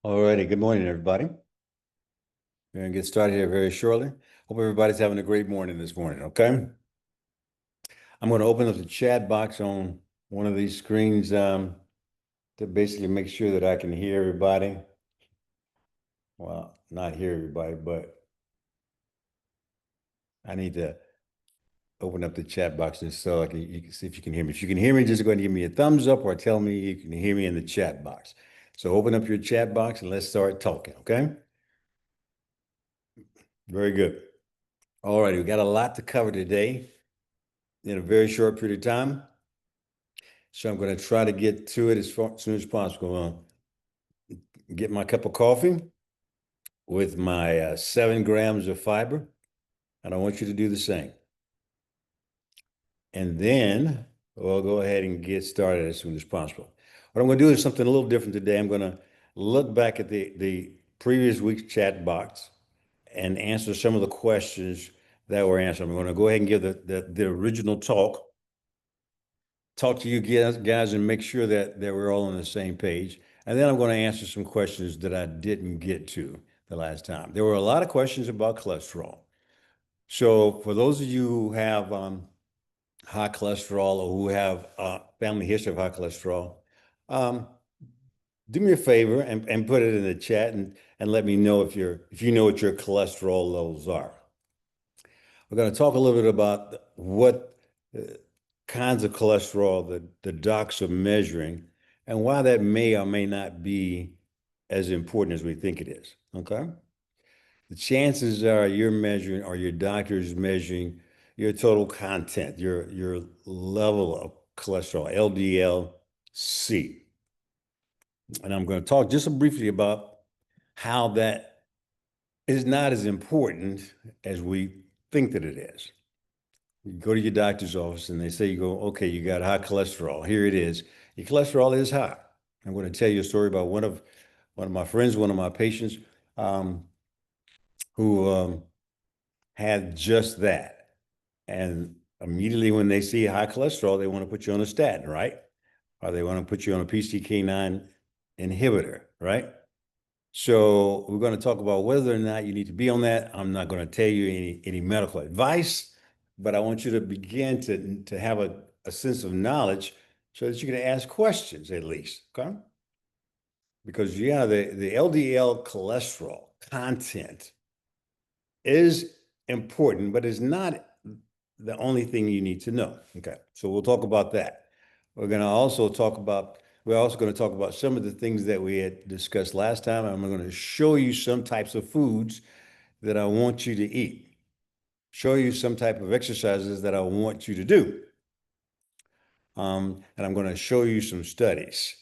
All righty. Good morning, everybody. We're going to get started here very shortly. Hope everybody's having a great morning this morning, okay? I'm going to open up the chat box on one of these screens to basically make sure that I can hear everybody. Well, not hear everybody, but I need to open up the chat box just so you can see if you can hear me. If you can hear me, just go ahead and give me a thumbs up or tell me you can hear me in the chat box. So open up your chat box and let's start talking, okay? Very good. All righty, we got a lot to cover today in a very short period of time. So I'm going to try to get to it as soon as possible. Get my cup of coffee with my 7 grams of fiber, and I want you to do the same. And then we'll go ahead and get started as soon as possible. What I'm going to do is something a little different today. I'm going to look back at the previous week's chat box and answer some of the questions that were answered. I'm going to go ahead and give the original talk to you guys and make sure that we're all on the same page. And then I'm going to answer some questions that I didn't get to the last time. There were a lot of questions about cholesterol. So for those of you who have high cholesterol or who have a family history of high cholesterol, um, do me a favor and put it in the chat and let me know if you know what your cholesterol levels are. We're going to talk a little bit about what kinds of cholesterol the docs are measuring and why that may or may not be as important as we think it is, okay? The chances are you're measuring or your doctor is measuring your total content, your level of cholesterol, LDL-C. And I'm going to talk just briefly about how that is not as important as we think that it is. You go to your doctor's office and they say, okay, you got high cholesterol. Here it is. Your cholesterol is high. I'm going to tell you a story about one of my friends, one of my patients, who had just that. And immediately when they see high cholesterol, they want to put you on a statin, right? Or they want to put you on a PCSK9 inhibitor, right? So we're going to talk about whether or not you need to be on that. I'm not going to tell you any medical advice, but I want you to begin to have a sense of knowledge so that you can ask questions at least, okay? Because yeah, the LDL cholesterol content is important, but it's not the only thing you need to know. Okay, so we'll talk about that. We're also going to talk about some of the things that we had discussed last time. I'm going to show you some types of foods that I want you to eat, show you some type of exercises that I want you to do. And I'm going to show you some studies.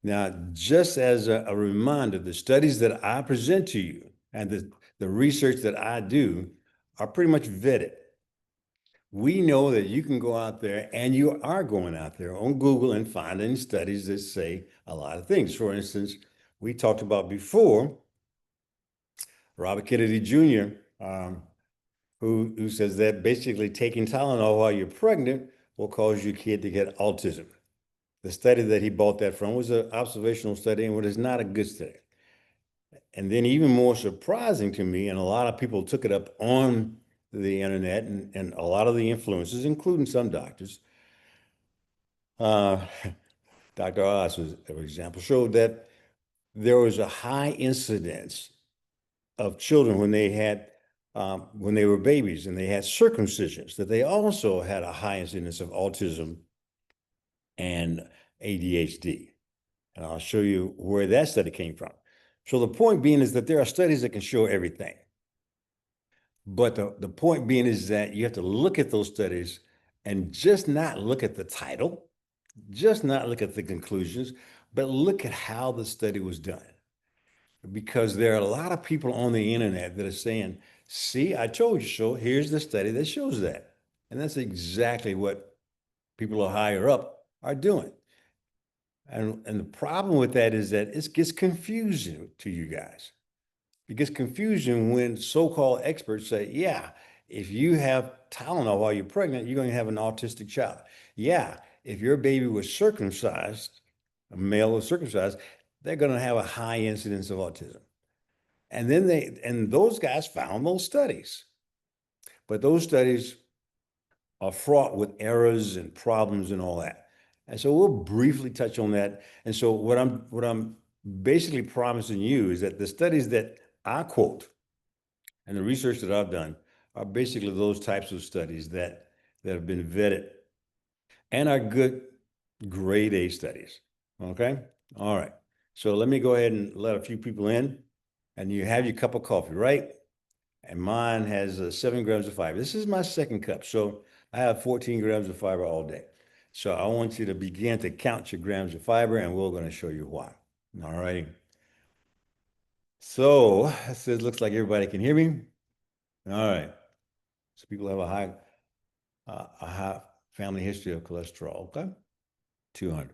Now, just as a reminder, the studies that I present to you and the research that I do are pretty much vetted. We know that you can go out there, and you are going out there on Google and finding studies that say a lot of things. For instance, we talked about before Robert Kennedy Jr., who says that basically taking Tylenol while you're pregnant will cause your kid to get autism. The study that he bought that from was an observational study and was not a good study. And then even more surprising to me, and a lot of people took it up on the internet and a lot of the influencers, including some doctors, Dr. Oz, for example, showed that there was a high incidence of children when they were babies and they had circumcisions, that they also had a high incidence of autism and ADHD. And I'll show you where that study came from. So the point being is that there are studies that can show everything. But the point being is that you have to look at those studies and just not look at the title, just not look at the conclusions, but look at how the study was done. Because there are a lot of people on the internet that are saying, see, I told you so. Here's the study that shows that. And that's exactly what people who are higher up are doing. And the problem with that is that it gets confusing to you guys. It gets confusing when so-called experts say, yeah, if you have Tylenol while you're pregnant, you're going to have an autistic child. Yeah, if your baby was circumcised, a male was circumcised, they're going to have a high incidence of autism. And then those guys found those studies, but those studies are fraught with errors and problems and all that. And so we'll briefly touch on that. And so what I'm basically promising you is that the studies that I quote and the research that I've done are basically those types of studies that have been vetted and are good grade A studies. Okay. All right. So let me go ahead and let a few people in, and you have your cup of coffee, right? And mine has 7 grams of fiber. This is my second cup. So I have 14 grams of fiber all day. So I want you to begin to count your grams of fiber, and we're going to show you why. All righty. So it looks like everybody can hear me. All right. So people have a high family history of cholesterol. Okay. 200.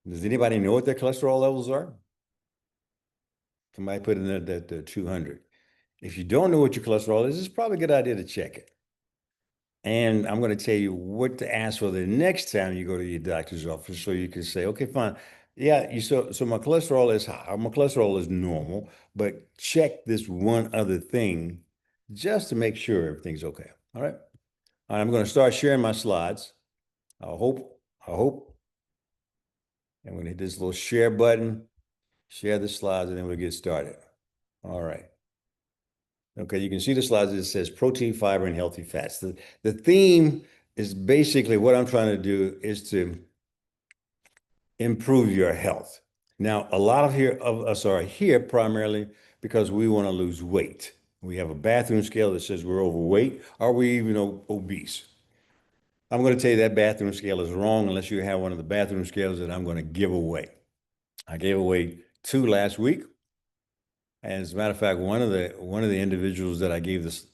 Does anybody know what their cholesterol levels are? Somebody put in there that they're 200. If you don't know what your cholesterol is, it's probably a good idea to check it. And I'm going to tell you what to ask for the next time you go to your doctor's office, so you can say, okay, fine. Yeah, so my cholesterol is high. My cholesterol is normal, but check this one other thing just to make sure everything's okay. All right. All right, I'm going to start sharing my slides. I hope I'm going to hit this little share button, share the slides, and then we'll get started. All right. Okay, you can see the slides. It says protein, fiber, and healthy fats. The theme is basically what I'm trying to do is to improve your health. Now, a lot of us are here primarily because we want to lose weight. We have a bathroom scale that says we're overweight, or we even obese. I'm going to tell you that bathroom scale is wrong unless you have one of the bathroom scales that I'm going to give away. I gave away 2 last week. And as a matter of fact, one of the individuals that I gave this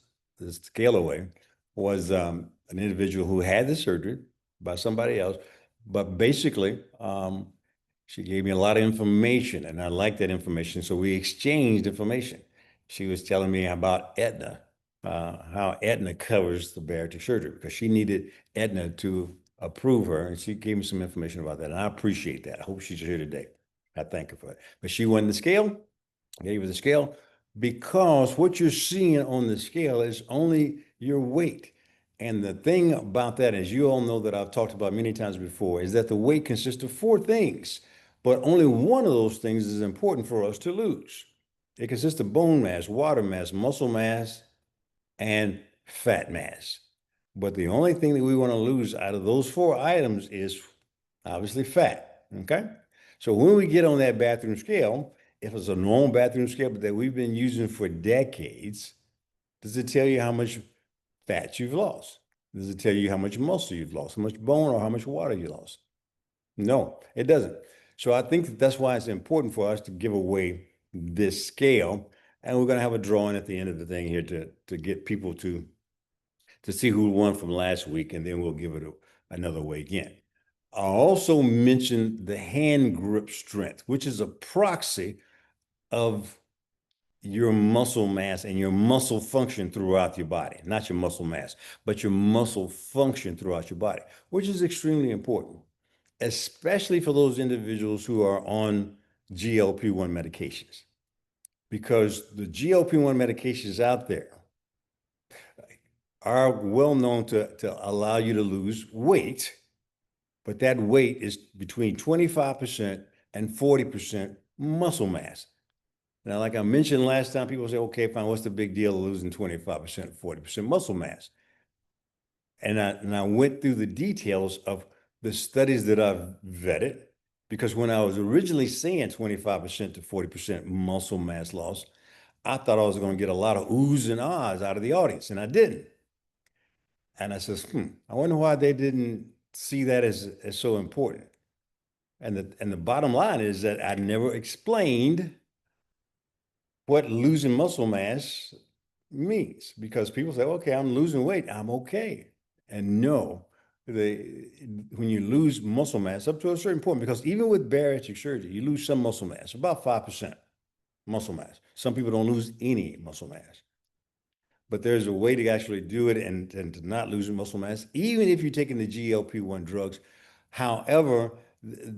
scale away was an individual who had the surgery by somebody else. But basically, she gave me a lot of information, and I liked that information. So we exchanged information. She was telling me about Aetna, how Aetna covers the bariatric surgery, because she needed Aetna to approve her, and she gave me some information about that. And I appreciate that. I hope she's here today. I thank her for it. But she won the scale. I gave her the scale because what you're seeing on the scale is only your weight. And the thing about that, as you all know that I've talked about many times before, is that the weight consists of 4 things, but only one of those things is important for us to lose. It consists of bone mass, water mass, muscle mass, and fat mass. But the only thing that we want to lose out of those 4 items is obviously fat. Okay. So when we get on that bathroom scale, if it's a normal bathroom scale that we've been using for decades, does it tell you how much fat you've lost? Does it tell you how much muscle you've lost, how much bone or how much water you lost? No, it doesn't. So I think that's why it's important for us to give away this scale. And we're going to have a drawing at the end of the thing here to get people to see who won from last week, and then we'll give it another way again. I also mentioned the hand grip strength, which is a proxy of your muscle mass and your muscle function throughout your body, not your muscle mass, but your muscle function throughout your body, which is extremely important, especially for those individuals who are on GLP-1 medications, because the GLP-1 medications out there are well known to allow you to lose weight, but that weight is between 25% and 40% muscle mass. Now, like I mentioned last time, people say, okay, fine, what's the big deal of losing 25%, 40% muscle mass? And I went through the details of the studies that I've vetted, because when I was originally saying 25% to 40% muscle mass loss, I thought I was going to get a lot of oohs and ahs out of the audience, and I didn't. And I says, I wonder why they didn't see that as so important. And the bottom line is that I never explained what losing muscle mass means, because people say, okay, I'm losing weight, I'm okay. And no, when you lose muscle mass up to a certain point, because even with bariatric surgery, you lose some muscle mass, about 5% muscle mass. Some people don't lose any muscle mass. But there's a way to actually do it and to not lose muscle mass, even if you're taking the GLP-1 drugs. However,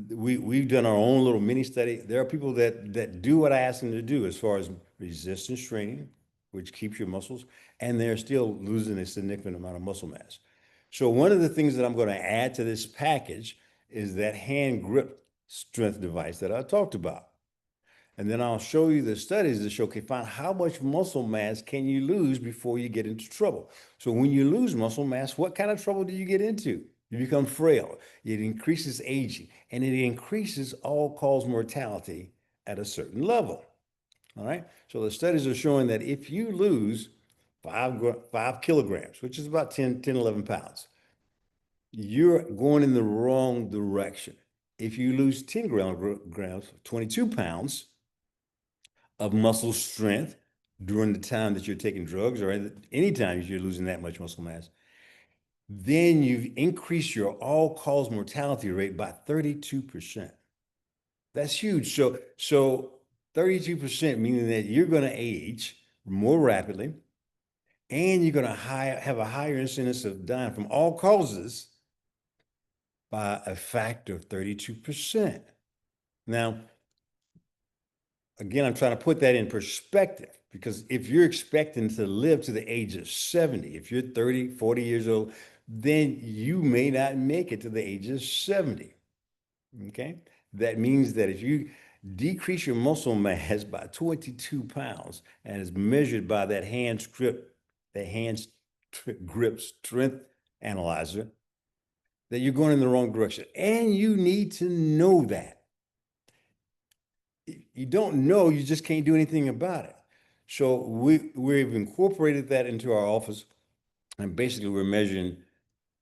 we've done our own little mini study. There are people that do what I ask them to do as far as resistance training, which keeps your muscles, and they're still losing a significant amount of muscle mass. So one of the things that I'm going to add to this package is that hand grip strength device that I talked about. And then I'll show you the studies that show, okay, find how much muscle mass can you lose before you get into trouble. So when you lose muscle mass, what kind of trouble do you get into? You become frail. It increases aging, and it increases all-cause mortality at a certain level. All right. So the studies are showing that if you lose 5 kilograms, which is about 11 pounds, you're going in the wrong direction. If you lose 10 grams, 22 pounds, of muscle strength during the time that you're taking drugs or any time you're losing that much muscle mass, then you've increased your all-cause mortality rate by 32%. That's huge. So 32% meaning that you're going to age more rapidly and you're going to have a higher incidence of dying from all causes by a factor of 32%. Now, again, I'm trying to put that in perspective because if you're expecting to live to the age of 70, if you're 30, 40 years old, then you may not make it to the age of 70. Okay. That means that if you decrease your muscle mass by 22 pounds and is measured by that hand grip strength analyzer, that you're going in the wrong direction. And you need to know that. You don't know, you just can't do anything about it. So we've incorporated that into our office, and basically we're measuring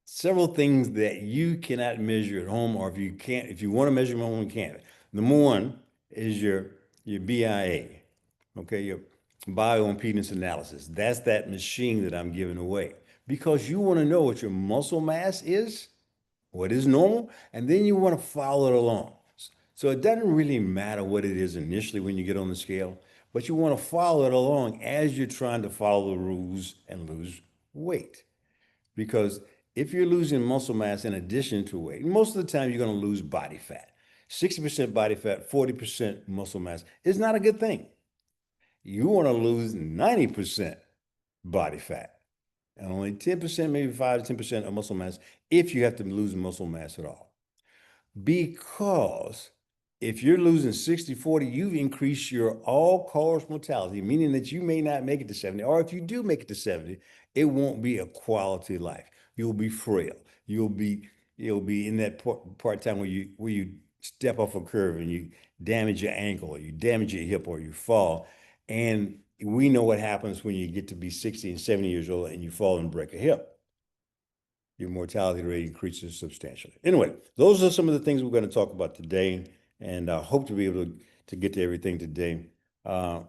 several things that you cannot measure at home, or if you want to measure them at home, you can't. Number one is your BIA, okay, your bioimpedance analysis. That's that machine that I'm giving away because you want to know what your muscle mass is, what is normal, and then you want to follow it along. So it doesn't really matter what it is initially when you get on the scale, but you want to follow it along as you're trying to follow the rules and lose weight. Because if you're losing muscle mass in addition to weight, most of the time you're going to lose body fat. 60% body fat, 40% muscle mass is not a good thing. You want to lose 90% body fat and only 10%, maybe 5 to 10% of muscle mass if you have to lose muscle mass at all. Because if you're losing 60-40, you've increased your all-cause mortality, meaning that you may not make it to 70, or if you do make it to 70, it won't be a quality life. You'll be frail. You'll be in that part time where you step off a curve and you damage your ankle or you damage your hip or you fall. And we know what happens when you get to be 60 and 70 years old and you fall and break a hip. Your mortality rate increases substantially. Anyway, those are some of the things we're going to talk about today, and I hope to be able to get to everything today. And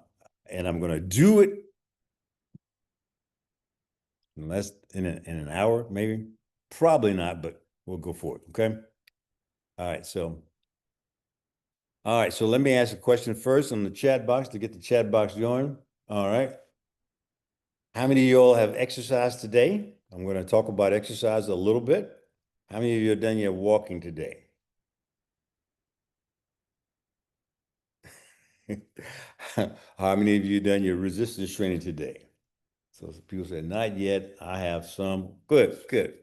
I'm going to do it in an hour, maybe. Probably not, but we'll go for it. Okay. All right. So let me ask a question first on the chat box to get the chat box going. All right. How many of you all have exercised today? I'm going to talk about exercise a little bit. How many of you have done your walking today? How many of you done your resistance training today? So people said, not yet. I have some. Good, good.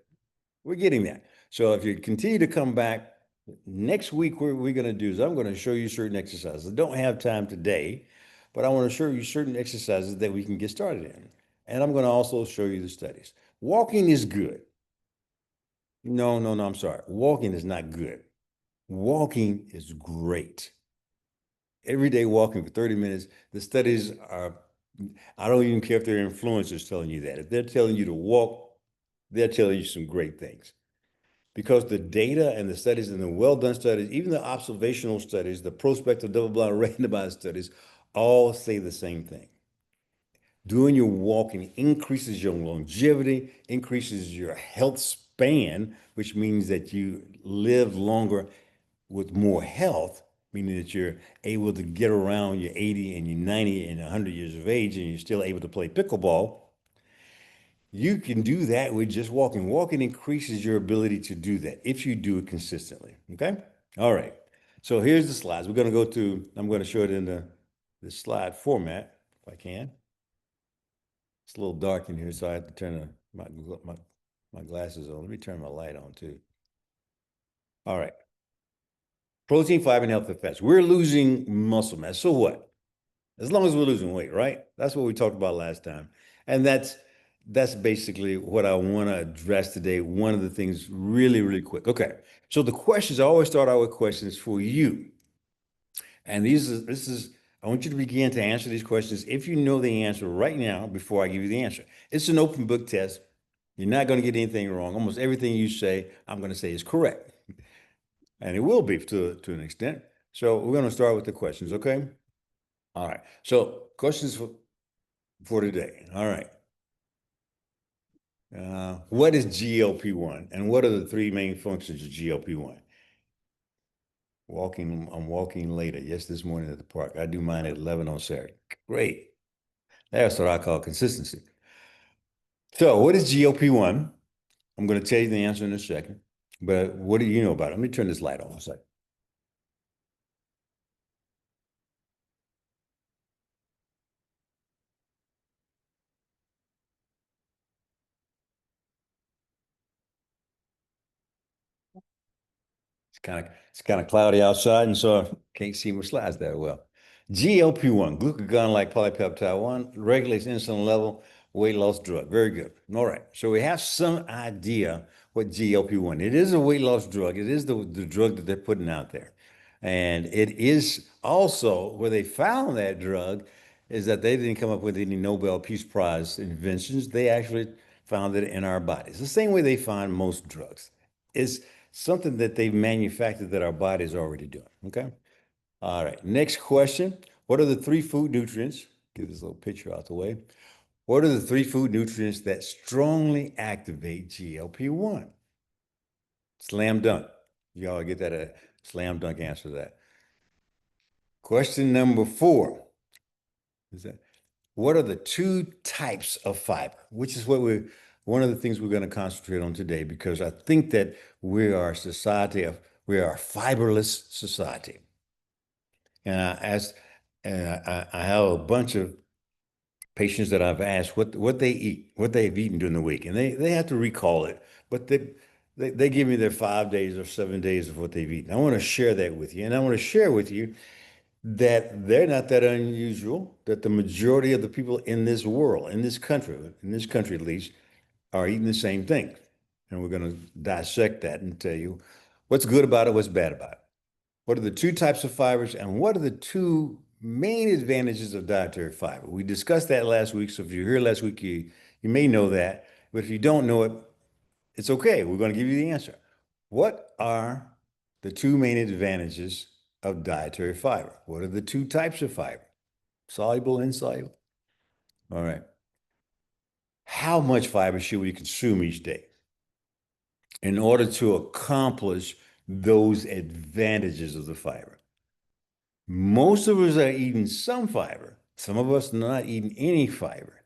We're getting there. So if you continue to come back, next week, what we're going to do is I'm going to show you certain exercises. I don't have time today, but I want to show you certain exercises that we can get started in. And I'm going to also show you the studies. Walking is good. No, no, no, I'm sorry. Walking is not good. Walking is great. Every day walking for 30 minutes, the studies are, I don't even care if they're influencers telling you that. If they're telling you to walk, they're telling you some great things. Because the data and the studies and the well-done studies, even the observational studies, the prospective double-blind randomized studies, all say the same thing. Doing your walking increases your longevity, increases your health span, which means that you live longer with more health, meaning that you're able to get around your 80 and your 90 and 100 years of age and you're still able to play pickleball. You can do that with just walking. Walking increases your ability to do that if you do it consistently, okay? All right. So here's the slides. We're going to go to, I'm going to show it in the slide format, if I can. It's a little dark in here, so I have to turn my glasses on. Let me turn my light on too. All right. Protein, fiber, and healthy fats. We're losing muscle mass. So what? As long as we're losing weight, right? That's what we talked about last time. And that's basically what I want to address today. One of the things really, really quick. Okay. So the questions, I always start out with questions for you. And I want you to begin to answer these questions if you know the answer right now before I give you the answer. It's an open book test. You're not going to get anything wrong. Almost everything you say, I'm going to say is correct. And it will be to an extent. So we're going to start with the questions, okay? All right. So questions for today. All right. What is GLP-1 and what are the three main functions of GLP-1? I'm walking later. Yes, this morning at the park. I do mine at 11 on Saturday. Great. That's what I call consistency. So what is GLP-1? I'm going to tell you the answer in a second. But what do you know about it? Let me turn this light on a second. It's kind of cloudy outside, and so I can't see my slides that well. GLP-1, glucagon-like polypeptide 1, regulates insulin level, weight loss drug. Very good. All right. So we have some idea what GLP-1. It is a weight loss drug. It is the drug that they're putting out there. And it is also where they found that drug is that they didn't come up with any Nobel Peace Prize inventions. They actually found it in our bodies. The same way they find most drugs. It's something that they've manufactured that our body is already doing. Okay. All right. Next question. What are the three food nutrients? Get this little picture out the way. What are the three food nutrients that strongly activate GLP-1? Slam dunk. Y'all get that a slam dunk answer to that. Question number 4 is that what are the two types of fiber? Which is one of the things we're going to concentrate on today because I think that we are a fiberless society. And I have a bunch of patients that I've asked what they eat, what they've eaten during the week, and they have to recall it, but they give me their 5 days or 7 days of what they've eaten. I want to share that with you, and I want to share with you that they're not that unusual, that the majority of the people in this world, in this country at least, are eating the same thing. And we're going to dissect that and tell you what's good about it, what's bad about it. What are the two types of fibers, and what are the two main advantages of dietary fiber? We discussed that last week, so if you're here last week, you may know that. But if you don't know it, it's okay. We're going to give you the answer. What are the two main advantages of dietary fiber? What are the two types of fiber? Soluble, insoluble? All right. How much fiber should we consume each day in order to accomplish those advantages of the fiber? Most of us are eating some fiber. Some of us are not eating any fiber.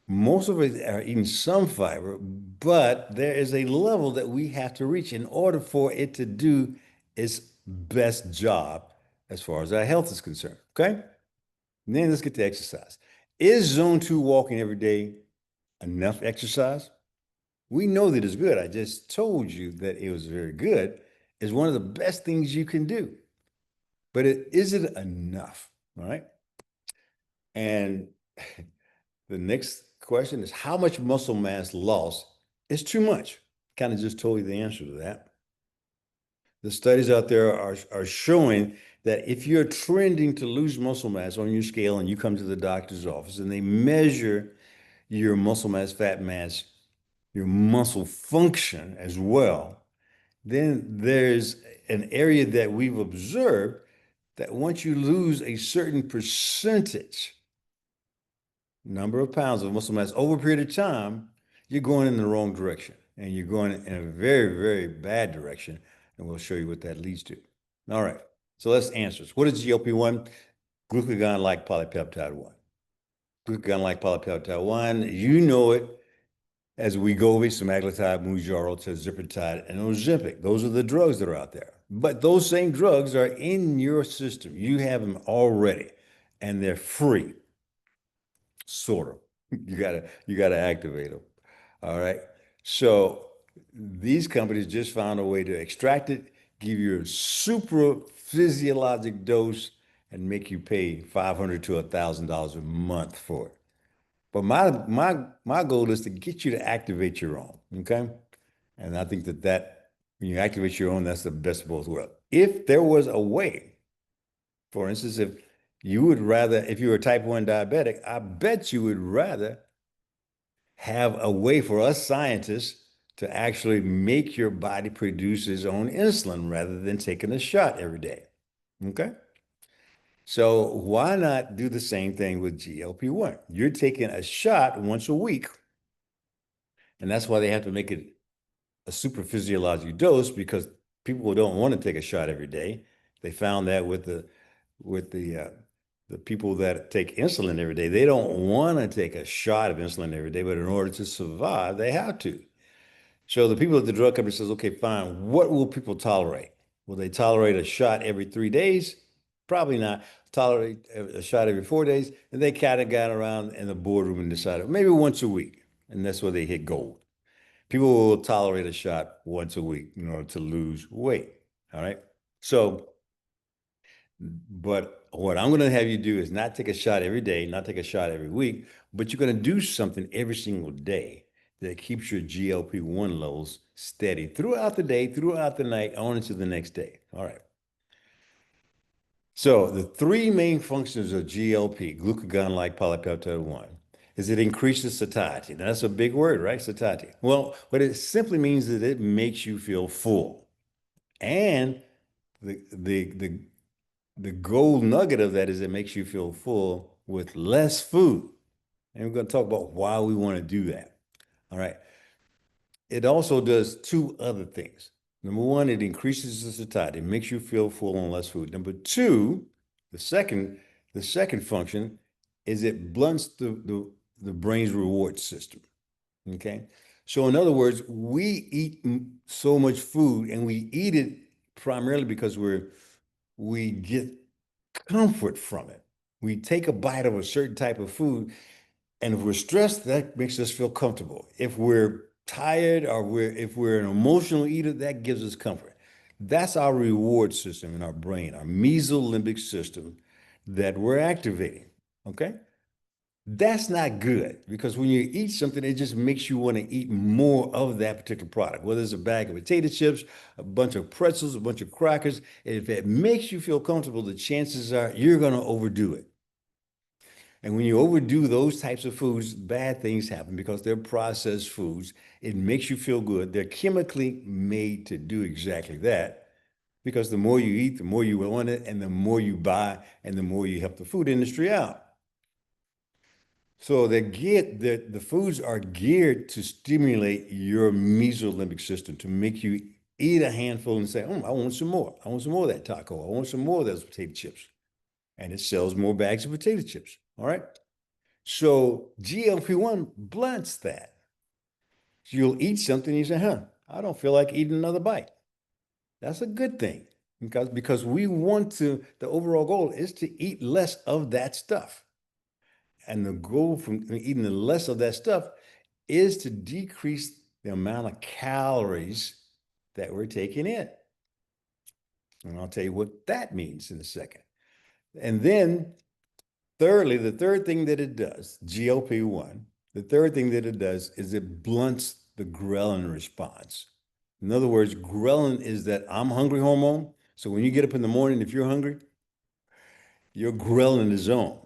Most of us are eating some fiber, but there is a level that we have to reach in order for it to do its best job as far as our health is concerned. Okay? And then let's get to exercise. Is zone 2 walking every day enough exercise? We know that it's good. I just told you that it was very good. It's one of the best things you can do. But is it enough? All right. And the next question is how much muscle mass loss is too much? Kind of just told you the answer to that. The studies out there are showing that if you're trending to lose muscle mass on your scale and you come to the doctor's office and they measure your muscle mass, fat mass, your muscle function as well, then there's an area that we've observed that once you lose a certain percentage, number of pounds of muscle mass over a period of time, you're going in the wrong direction and you're going in a very, very bad direction. And we'll show you what that leads to. All right. So let's answer this. What is GLP-1? Glucagon-like polypeptide 1. Glucagon-like polypeptide 1, you know it as Wegovy, semaglutide, Mounjaro, tirzepatide, and Ozempic. Those are the drugs that are out there. But those same drugs are in your system. You have them already, and they're free, sort of. You gotta activate them. All right. So these companies just found a way to extract it, give you a super physiologic dose, and make you pay 500 to $1,000 a month for it. But my goal is to get you to activate your own. Okay. And I think that when you activate your own, that's the best of both worlds. If there was a way, for instance, if you would rather, if you were a type 1 diabetic, I bet you would rather have a way for us scientists to actually make your body produce its own insulin rather than taking a shot every day. Okay. So why not do the same thing with GLP-1? You're taking a shot once a week, and that's why they have to make it a super physiologic dose because people don't want to take a shot every day. They found that with the people that take insulin every day, they don't want to take a shot of insulin every day, but in order to survive, they have to. So the people at the drug company says, okay, fine. What will people tolerate? Will they tolerate a shot every 3 days? Probably not. Tolerate a shot every 4 days. And they kind of got around in the boardroom and decided maybe once a week. And that's where they hit gold. People will tolerate a shot once a week in order to lose weight. All right. So, but what I'm going to have you do is not take a shot every day, not take a shot every week, but you're going to do something every single day that keeps your GLP-1 levels steady throughout the day, throughout the night, on into the next day. All right. So the three main functions of GLP, glucagon-like polypeptide 1, is it increases satiety. Now, that's a big word, right? Satiety. Well, what it simply means is that it makes you feel full. And the the the the gold nugget of that is it makes you feel full with less food. And we're going to talk about why we want to do that. All right. It also does two other things. Number one, it increases the satiety, it makes you feel full on less food. Number two, the second, the second function is it blunts the brain's reward system. Okay. So in other words, we eat so much food and we eat it primarily because we get comfort from it. We take a bite of a certain type of food, and if we're stressed, that makes us feel comfortable. If we're tired or if we're an emotional eater, that gives us comfort. That's our reward system in our brain, our mesolimbic system that we're activating. Okay? That's not good because when you eat something, it just makes you want to eat more of that particular product, whether it's a bag of potato chips, a bunch of pretzels, a bunch of crackers. If it makes you feel comfortable, the chances are you're going to overdo it. And when you overdo those types of foods, bad things happen because they're processed foods. It makes you feel good. They're chemically made to do exactly that because the more you eat, the more you want it, and the more you buy, and the more you help the food industry out. So the foods are geared to stimulate your mesolimbic system to make you eat a handful and say, "Oh, I want some more. I want some more of that taco. I want some more of those potato chips." And it sells more bags of potato chips. All right. So GLP-1 blunts that. So you'll eat something, you say, huh, I don't feel like eating another bite. That's a good thing because we want to, the overall goal is to eat less of that stuff. And the goal from eating the less of that stuff is to decrease the amount of calories that we're taking in. And I'll tell you what that means in a second. And then thirdly, the third thing that it does, GLP-1, the third thing that it does is it blunts the ghrelin response. In other words, ghrelin is that I'm hungry hormone. So when you get up in the morning, if you're hungry, your ghrelin is on.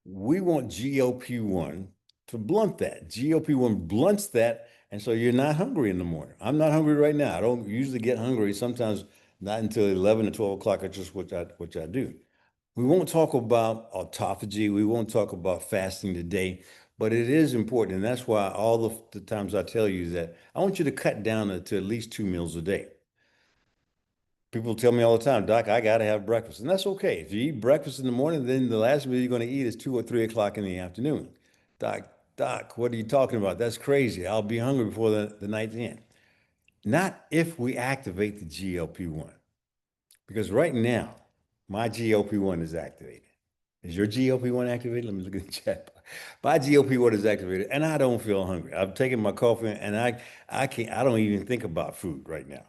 We want GLP-1 to blunt that. GLP-1 blunts that, and so you're not hungry in the morning. I'm not hungry right now. I don't usually get hungry, sometimes not until 11 or 12 o'clock, just which I do. We won't talk about autophagy. We won't talk about fasting today, but it is important. And that's why all the times I tell you that I want you to cut down to at least 2 meals a day. People tell me all the time, Doc, I got to have breakfast. And that's okay. If you eat breakfast in the morning, then the last meal you're going to eat is 2 or 3 o'clock in the afternoon. Doc, what are you talking about? That's crazy. I'll be hungry before the night's end. not if we activate the GLP-1. Because right now, my GLP-1 is activated. Is your GLP-1 activated? Let me look at the chat. My GLP-1 is activated, and I don't feel hungry. I've taken my coffee, and I don't even think about food right now.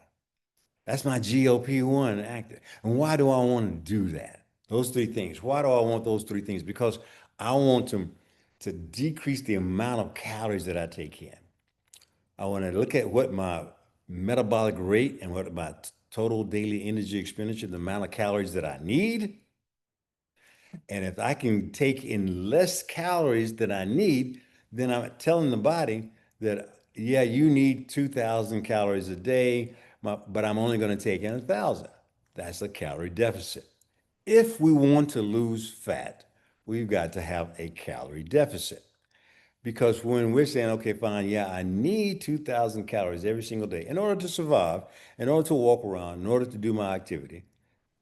That's my GLP-1 active. And why do I want to do that? Those three things. Why do I want those three things? Because I want to decrease the amount of calories that I take in. I want to look at what my metabolic rate and what my total daily energy expenditure, the amount of calories that I need. And if I can take in less calories than I need, then I'm telling the body that, yeah, you need 2,000 calories a day, but I'm only going to take in 1,000. That's a calorie deficit. If we want to lose fat, we've got to have a calorie deficit. Because when we're saying, okay, fine, yeah, I need 2,000 calories every single day in order to survive, in order to walk around, in order to do my activity,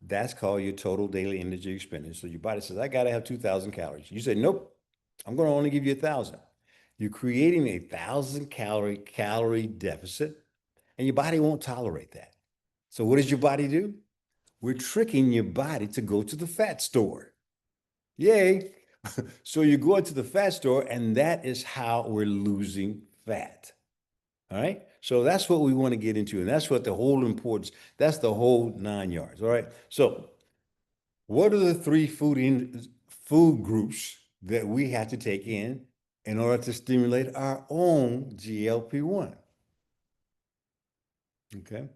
that's called your total daily energy expenditure. So your body says, I got to have 2,000 calories. You say, nope, I'm going to only give you 1,000. You're creating a 1,000 calorie deficit, and your body won't tolerate that. So what does your body do? We're tricking your body to go to the fat store. Yay. So you go into the fat store, and that is how we're losing fat. All right. So that's what we want to get into. And that's what the whole importance, that's the whole 9 yards. All right. So what are the three food groups that we have to take in order to stimulate our own GLP-1? Okay.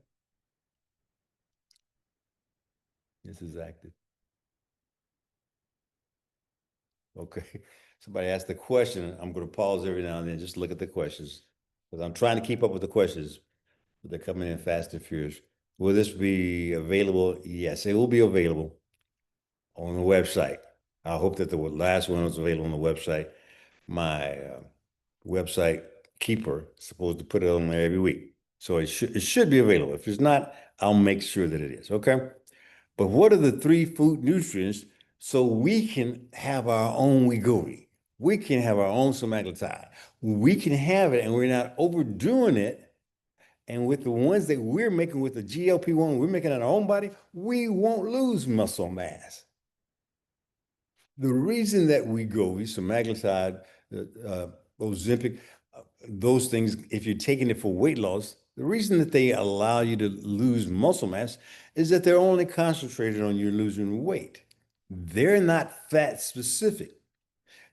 This is active. Okay. Somebody asked the question. I'm going to pause every now and then, just look at the questions because I'm trying to keep up with the questions, but they're coming in fast and furious. Will this be available? Yes, it will be available on the website. I hope that the last one was available on the website. My website keeper is supposed to put it on there every week. So it should be available. If it's not, I'll make sure that it is. Okay. But what are the three food nutrients so we can have our own Wegovy? We can have our own semaglutide. We can have it and we're not overdoing it. And with the ones that we're making with the GLP-1, we're making in our own body, we won't lose muscle mass. The reason that Wegovy, semaglutide, Ozempic, those things, if you're taking it for weight loss, the reason that they allow you to lose muscle mass is that they're only concentrated on you losing weight. They're not fat specific.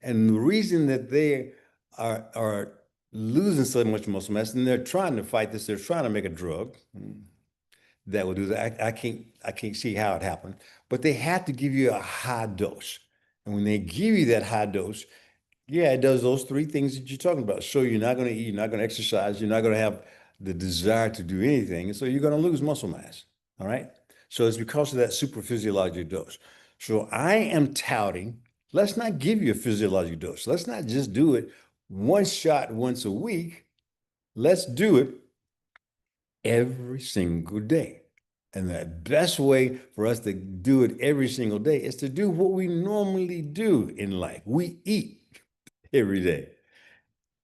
And the reason that they are losing so much muscle mass, and they're trying to fight this, they're trying to make a drug that will do that. I can't see how it happened, but they have to give you a high dose. And when they give you that high dose, yeah, it does those three things that you're talking about. So you're not going to eat, you're not going to exercise, you're not going to have the desire to do anything. And so you're going to lose muscle mass. All right. So it's because of that super physiologic dose. So I am touting, let's not give you a physiologic dose. Let's not just do it one shot once a week. Let's do it every single day. And the best way for us to do it every single day is to do what we normally do in life. We eat every day.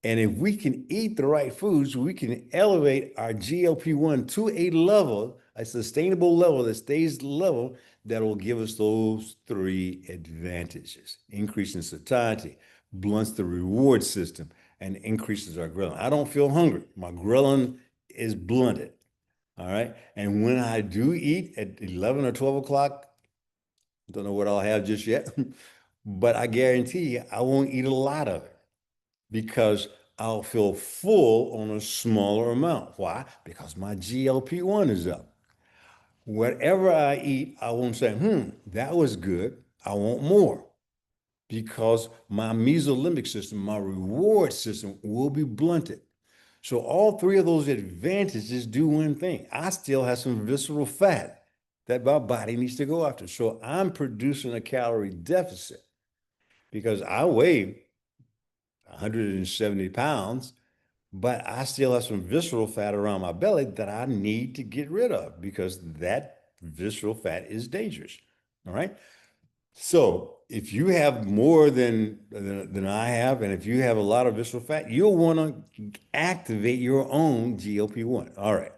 And if we can eat the right foods, we can elevate our GLP-1 to a level, a sustainable level that stays level, that will give us those three advantages. Increasing satiety, blunts the reward system, and increases our ghrelin. I don't feel hungry. My ghrelin is blunted. All right. And when I do eat at 11 or 12 o'clock, don't know what I'll have just yet, but I guarantee you I won't eat a lot of it because I'll feel full on a smaller amount. Why? Because my GLP-1 is up. Whatever I eat, I won't say, that was good. I want more because my mesolimbic system, my reward system will be blunted. So all three of those advantages do one thing. I still have some visceral fat that my body needs to go after. So I'm producing a calorie deficit because I weigh 170 pounds, but I still have some visceral fat around my belly that I need to get rid of because that visceral fat is dangerous. All right. So if you have more than I have, and if you have a lot of visceral fat, you'll want to activate your own GLP-1. All right.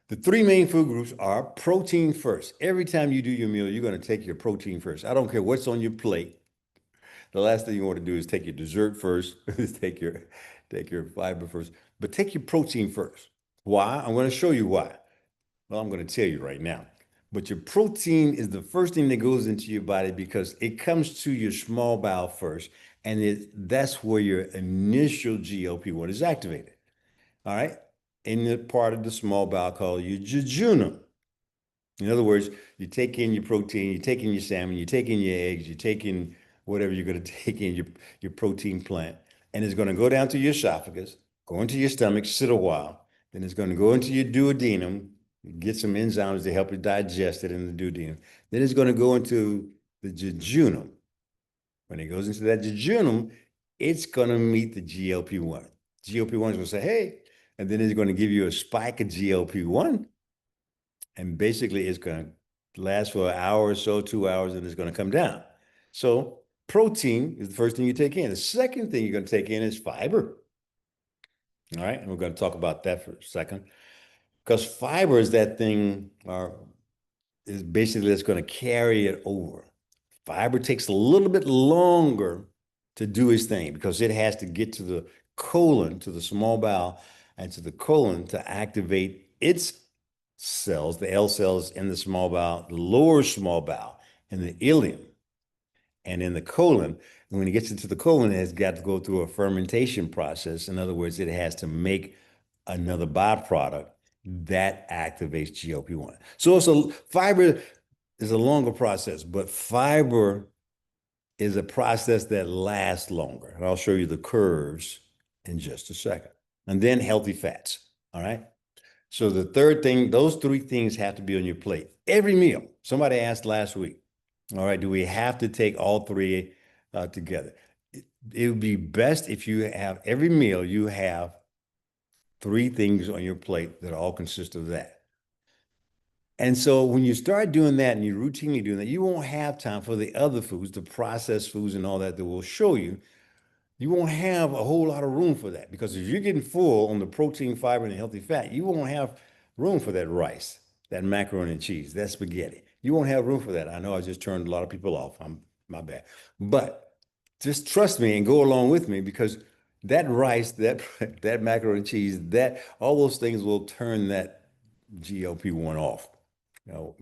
The three main food groups are protein first. Every time you do your meal, you're going to take your protein first. I don't care what's on your plate. The last thing you want to do is take your dessert first, take your fiber first, but take your protein first. Why? I'm going to show you why. Well, I'm going to tell you right now. But your protein is the first thing that goes into your body because it comes to your small bowel first, and that's where your initial GLP-1 is activated. All right? In the part of the small bowel called your jejunum. In other words, you take in your protein, you take in your salmon, you take in your eggs, you take in whatever you're going to take in your protein plant, and it's going to go down to your esophagus, go into your stomach, sit a while, then it's going to go into your duodenum, get some enzymes to help you digest it in the duodenum. Then it's going to go into the jejunum. When it goes into that jejunum, it's going to meet the GLP-1. GLP-1 is going to say, hey, and then it's going to give you a spike of GLP-1 and basically it's going to last for an hour or so, 2 hours, and it's going to come down. So protein is the first thing you take in. The second thing you're going to take in is fiber. All right, and we're going to talk about that for a second because fiber is that thing, or is basically that's going to carry it over. Fiber takes a little bit longer to do its thing because it has to get to the colon, to the small bowel, and to the colon to activate its cells, the L cells in the small bowel, the lower small bowel, and the ileum, and in the colon. And when it gets into the colon, it has got to go through a fermentation process. In other words, it has to make another byproduct that activates GLP-1. So fiber is a longer process, but fiber is a process that lasts longer. And I'll show you the curves in just a second. And then healthy fats. All right. So the third thing, those three things have to be on your plate. Every meal. Somebody asked last week, all right, do we have to take all three together? It would be best if you have every meal, you have three things on your plate that all consist of that. And so when you start doing that and you're routinely doing that, you won't have time for the other foods, the processed foods and all that that will show you. You won't have a whole lot of room for that because if you're getting full on the protein, fiber, and healthy fat, you won't have room for that rice, that macaroni and cheese, that spaghetti. You won't have room for that. I know I just turned a lot of people off. My bad. But just trust me and go along with me because that rice, that that macaroni and cheese, that all those things will turn that GLP-1 off. You know,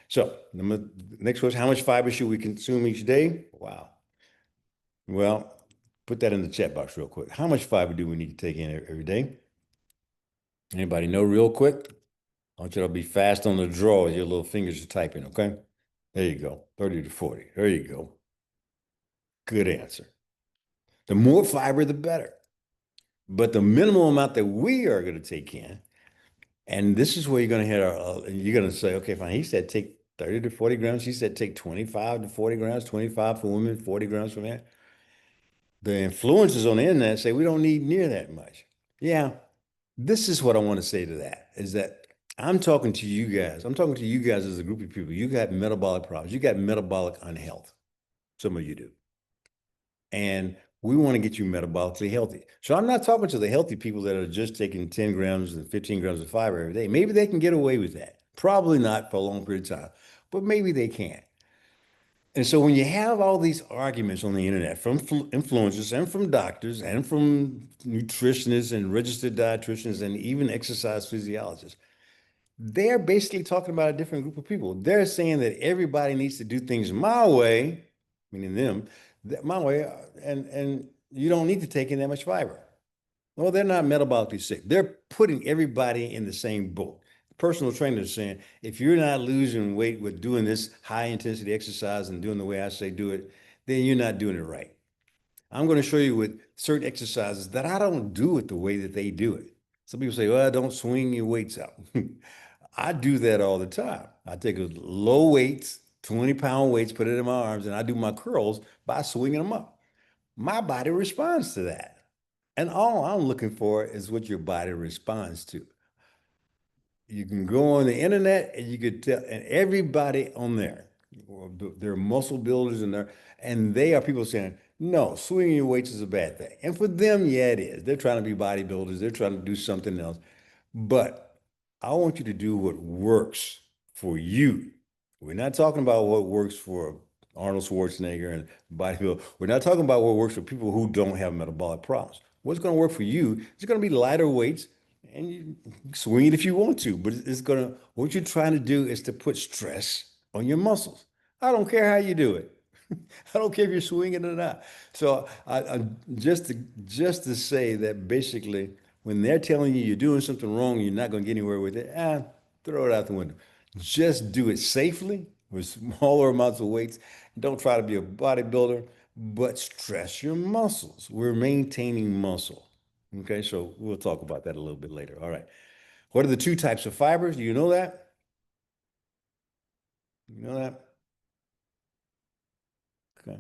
so the next question, how much fiber should we consume each day? Wow. Well, put that in the chat box real quick. How much fiber do we need to take in every day? Anybody know real quick? I want you to be fast on the draw as your little fingers are typing, okay? There you go, 30 to 40. There you go. Good answer. The more fiber, the better. But the minimal amount that we are going to take in, and this is where you're going to hit and you're going to say, okay, fine. He said take 30 to 40 grams. She said take 25 to 40 grams, 25 for women, 40 grams for men. The influencers on the internet say we don't need near that much. Yeah, this is what I want to say to that is that I'm talking to you guys. I'm talking to you guys as a group of people. You got metabolic problems. You got metabolic unhealth. Some of you do. And we want to get you metabolically healthy. So I'm not talking to the healthy people that are just taking 10 grams and 15 grams of fiber every day. Maybe they can get away with that. Probably not for a long period of time, but maybe they can. And so when you have all these arguments on the internet from influencers and from doctors and from nutritionists and registered dietitians and even exercise physiologists, they're basically talking about a different group of people. They're saying that everybody needs to do things my way, meaning them, my way, and you don't need to take in that much fiber. Well, they're not metabolically sick. They're putting everybody in the same boat. Personal trainers saying, if you're not losing weight with doing this high intensity exercise and doing the way I say do it, then you're not doing it right. I'm going to show you with certain exercises that I don't do it the way that they do it. Some people say, well, don't swing your weights out. I do that all the time. I take a low weights, 20-pound weights, put it in my arms, and I do my curls by swinging them up. My body responds to that. And all I'm looking for is what your body responds to. You can go on the internet and you could tell, and everybody on there, they're muscle builders and they are people saying, no, swinging your weights is a bad thing. And for them, yeah, it is. They're trying to be bodybuilders. They're trying to do something else. But I want you to do what works for you. We're not talking about what works for Arnold Schwarzenegger and bodybuilder. We're not talking about what works for people who don't have metabolic problems. What's going to work for you is going to be lighter weights and you swing it if you want to, but it's going to, what you're trying to do is to put stress on your muscles. I don't care how you do it. I don't care if you're swinging or not. So just to say that basically when they're telling you you're doing something wrong, you're not going to get anywhere with it. Throw it out the window. Just do it safely with smaller amounts of weights. Don't try to be a bodybuilder, but stress your muscles. We're maintaining muscle. Okay, so we'll talk about that a little bit later. All right. What are the two types of fibers? Do you know that? You know that? Okay.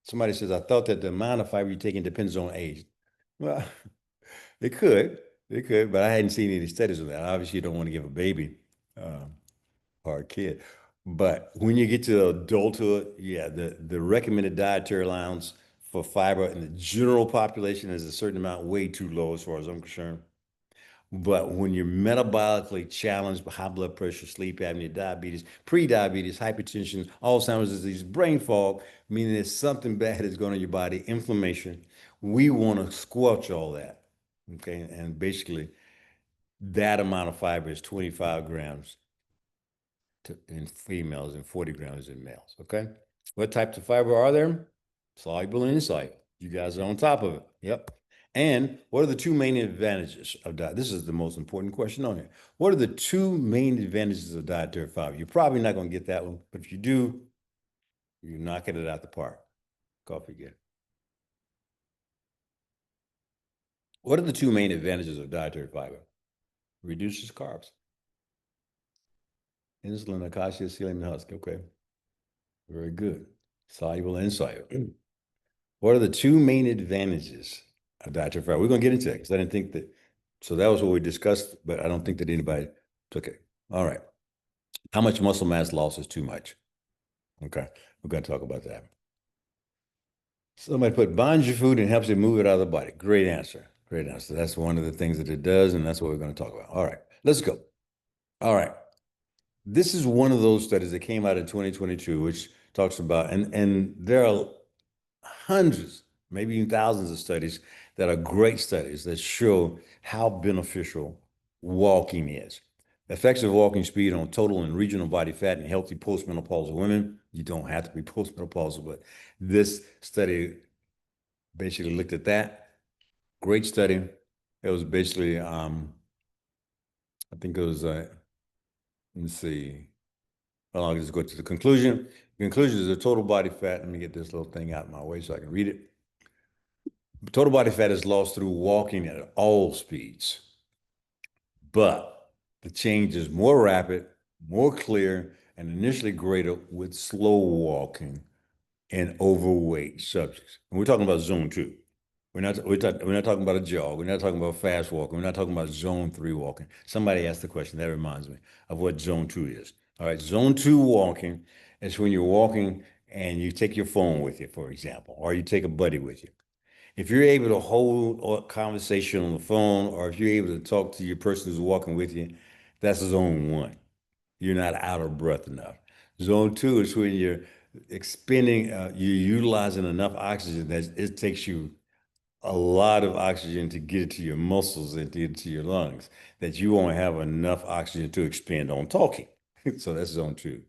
Somebody says, I thought that the amount of fiber you're taking depends on age. Well, it could, but I hadn't seen any studies on that. Obviously, you don't want to give a baby uh, or a kid. But when you get to adulthood, yeah, the recommended dietary allowance for fiber in the general population is a certain amount, way too low as far as I'm concerned. But when you're metabolically challenged by high blood pressure, sleep apnea, diabetes, pre-diabetes, hypertension, Alzheimer's disease, brain fog, meaning there's something bad is going on in your body, inflammation, we want to squelch all that. Okay. And basically, that amount of fiber is 25 grams in females and 40 grams in males. Okay. What types of fiber are there? Soluble and insoluble. You guys are on top of it. Yep. And what are the two main advantages of diet? This is the most important question on here. What are the two main advantages of dietary fiber? You're probably not going to get that one, but if you do, you're knocking it out the park. Coffee again. What are the two main advantages of dietary fiber? Reduces carbs. Insulin, acacia, psyllium, and husk. Okay. Very good. Soluble and insoluble. What are the two main advantages of dietary fiber? We're going to get into that because I didn't think that. So that was what we discussed, but I don't think that anybody took it. All right. How much muscle mass loss is too much? Okay. We're going to talk about that. Somebody put binds your food and helps it move it out of the body. Great answer. Great answer. That's one of the things that it does, and that's what we're going to talk about. All right. Let's go. All right. This is one of those studies that came out in 2022, which talks about, and there are hundreds, maybe even thousands of studies that are great studies that show how beneficial walking is. Effects of walking speed on total and regional body fat in healthy postmenopausal women. You don't have to be postmenopausal, but this study basically looked at that. Great study. It was basically, I think it was, let's see. Well, I'll just go to the conclusion. The conclusion is the total body fat. Let me get this little thing out of my way so I can read it. Total body fat is lost through walking at all speeds, but the change is more rapid, more clear, and initially greater with slow walking in overweight subjects. And we're talking about zone two. We're not talking about a jog. We're not talking about fast walking. We're not talking about zone three walking. Somebody asked the question. That reminds me of what zone two is. All right, zone two walking is when you're walking and you take your phone with you, for example, or you take a buddy with you. If you're able to hold a conversation on the phone, or if you're able to talk to your person who's walking with you, that's zone one. You're not out of breath enough. Zone two is when you're expending, you're utilizing enough oxygen that it takes you a lot of oxygen to get it to your muscles and to get it to your lungs, that you won't have enough oxygen to expend on talking. So that's zone two.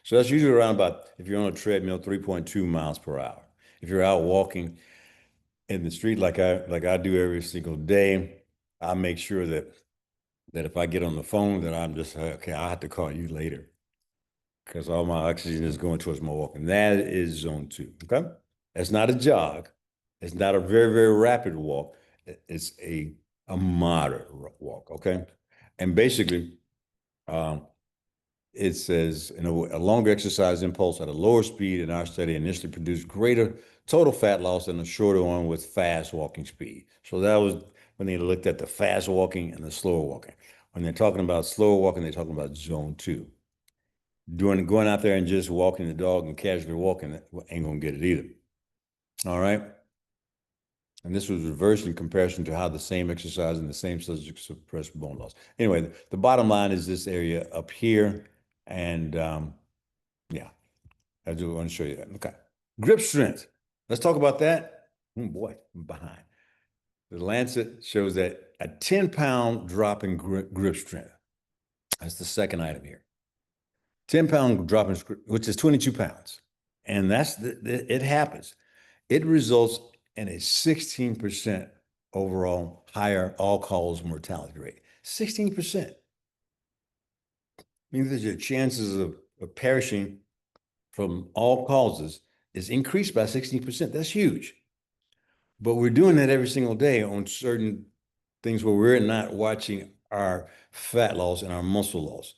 So that's usually around about, if you're on a treadmill, 3.2 miles per hour. If you're out walking, in the street like I do every single day, I make sure that if I get on the phone, that I'm just okay, I'll have to call you later because all my oxygen is going towards my walking. That is zone two. Okay. It's not a jog. It's not a very, very rapid walk. It's a moderate walk. Okay. And basically, um, it says, a longer exercise impulse at a lower speed in our study initially produced greater total fat loss than a shorter one with fast walking speed. So that was when they looked at the fast walking and the slower walking. When they're talking about slower walking, they're talking about zone two. Going out there and just walking the dog and casually walking ain't gonna get it either. All right. And this was reversed in comparison to how the same exercise and the same subject suppressed bone loss. Anyway, the bottom line is this area up here. And yeah, I just want to show you that. Okay. Grip strength. Let's talk about that. Oh boy, I'm behind. The Lancet shows that a 10-pound drop in grip strength. That's the second item here. 10-pound drop in, which is 22 pounds. And it happens. It results in a 16% overall higher all-cause mortality rate. 16% means that your chances of perishing from all causes is increased by 16%. That's huge. But we're doing that every single day on certain things where we're not watching our fat loss and our muscle loss.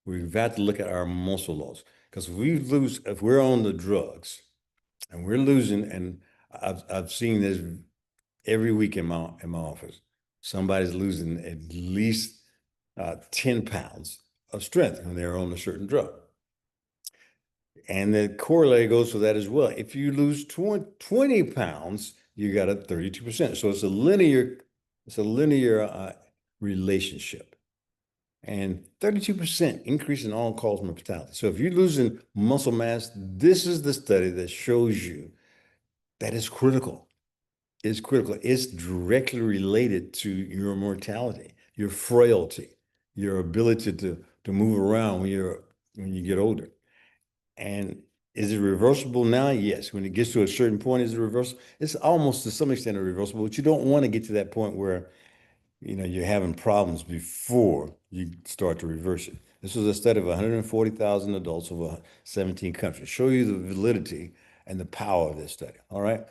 We've got to look at our muscle loss because if we're on the drugs and we're losing, and I've seen this every week in my office, somebody's losing at least 10 pounds of strength when they're on a certain drug. And the corollary goes for that as well. If you lose 20 pounds, you got a 32%. So it's a linear relationship. And 32% increase in all-cause mortality. So if you're losing muscle mass, this is the study that shows you that is critical. It's critical. It's directly related to your mortality, your frailty, your ability to move around when you get older. And is it reversible now? Yes. When it gets to a certain point, is it reversible? It's almost to some extent reversible, but you don't want to get to that point where you're having problems before you start to reverse it. This was a study of 140,000 adults over 17 countries. Show you the validity and the power of this study. All right.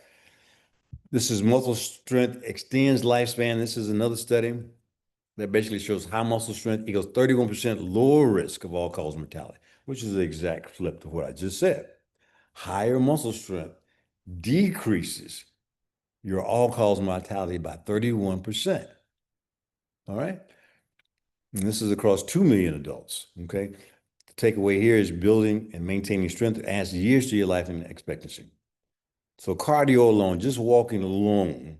This is muscle strength extends lifespan. This is another study that basically shows high muscle strength equals 31% lower risk of all-cause mortality, which is the exact flip to what I just said. Higher muscle strength decreases your all-cause mortality by 31%. All right. And this is across 2 million adults. Okay. The takeaway here is building and maintaining strength adds years to your life expectancy. So cardio alone, just walking alone,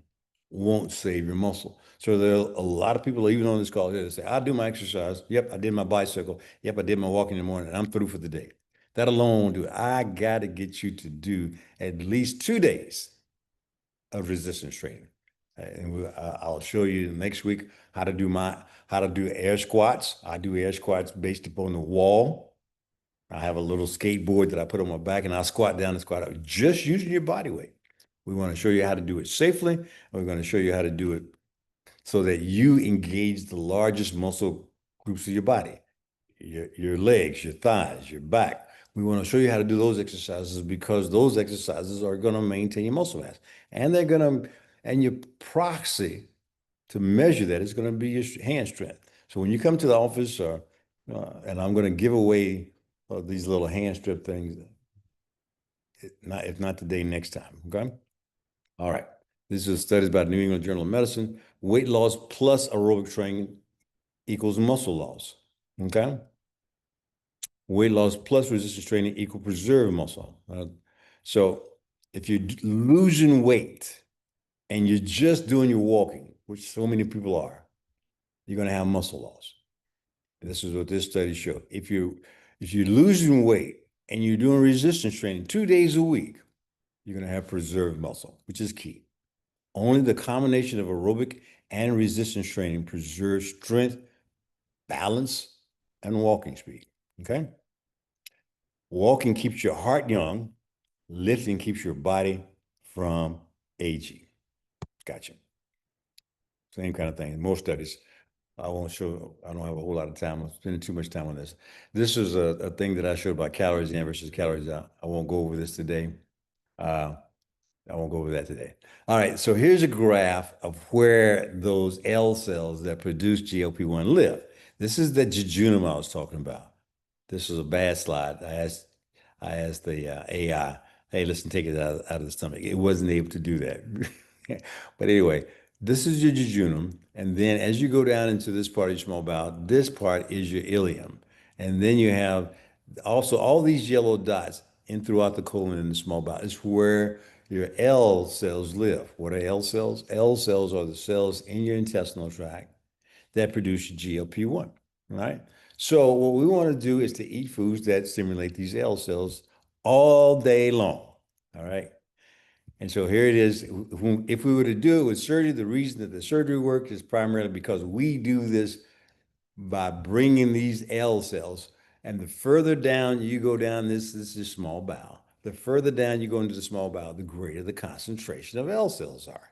won't save your muscle. So there are a lot of people, even on this call here, that say, I do my exercise. Yep, I did my bicycle. Yep, I did my walking in the morning, and I'm through for the day. That alone won't do it. I got to get you to do at least 2 days of resistance training. And I'll show you next week how to do air squats. I do air squats based upon the wall. I have a little skateboard that I put on my back and I'll squat down and squat up, just using your body weight. We want to show you how to do it safely, and we're going to show you how to do it so that you engage the largest muscle groups of your body, your legs, your thighs, your back. We want to show you how to do those exercises because those exercises are going to maintain your muscle mass. And your proxy to measure that is going to be your hand strength. So when you come to the office, and I'm going to give away these little hand strip things, if not today, next time. Okay. All right. This is studies by New England Journal of Medicine. Weight loss plus aerobic training equals muscle loss. Okay. Weight loss plus resistance training equal preserved muscle. So if you're losing weight and you're just doing your walking, which so many people are, you're going to have muscle loss. And this is what this study showed. If you're losing weight and you're doing resistance training 2 days a week, you're going to have preserved muscle, which is key. Only the combination of aerobic and resistance training preserves strength, balance, and walking speed. Okay. Walking keeps your heart young. Lifting keeps your body from aging. Gotcha. Same kind of thing. More studies. I won't show, I don't have a whole lot of time. I'm spending too much time on this. This is a thing that I showed about calories in versus calories out. I won't go over this today. I won't go over that today. All right, so here's a graph of where those L cells that produce GLP-1 live. This is the jejunum I was talking about. This is a bad slide. I asked the AI, hey, listen, take it out of the stomach. It wasn't able to do that. But anyway, this is your jejunum. And then as you go down into this part of your small bowel, this part is your ileum. And then you have also all these yellow dots in throughout the colon and the small bowel. It's where your L cells live. What are L cells? L cells are the cells in your intestinal tract that produce GLP-1, right? So what we want to do is to eat foods that stimulate these L cells all day long, all right? And so here it is. If we were to do it with surgery, the reason that the surgery works is primarily because we do this by bringing these L cells. And the further down you go down this is small bowel. The further down you go into the small bowel, the greater the concentration of L cells are.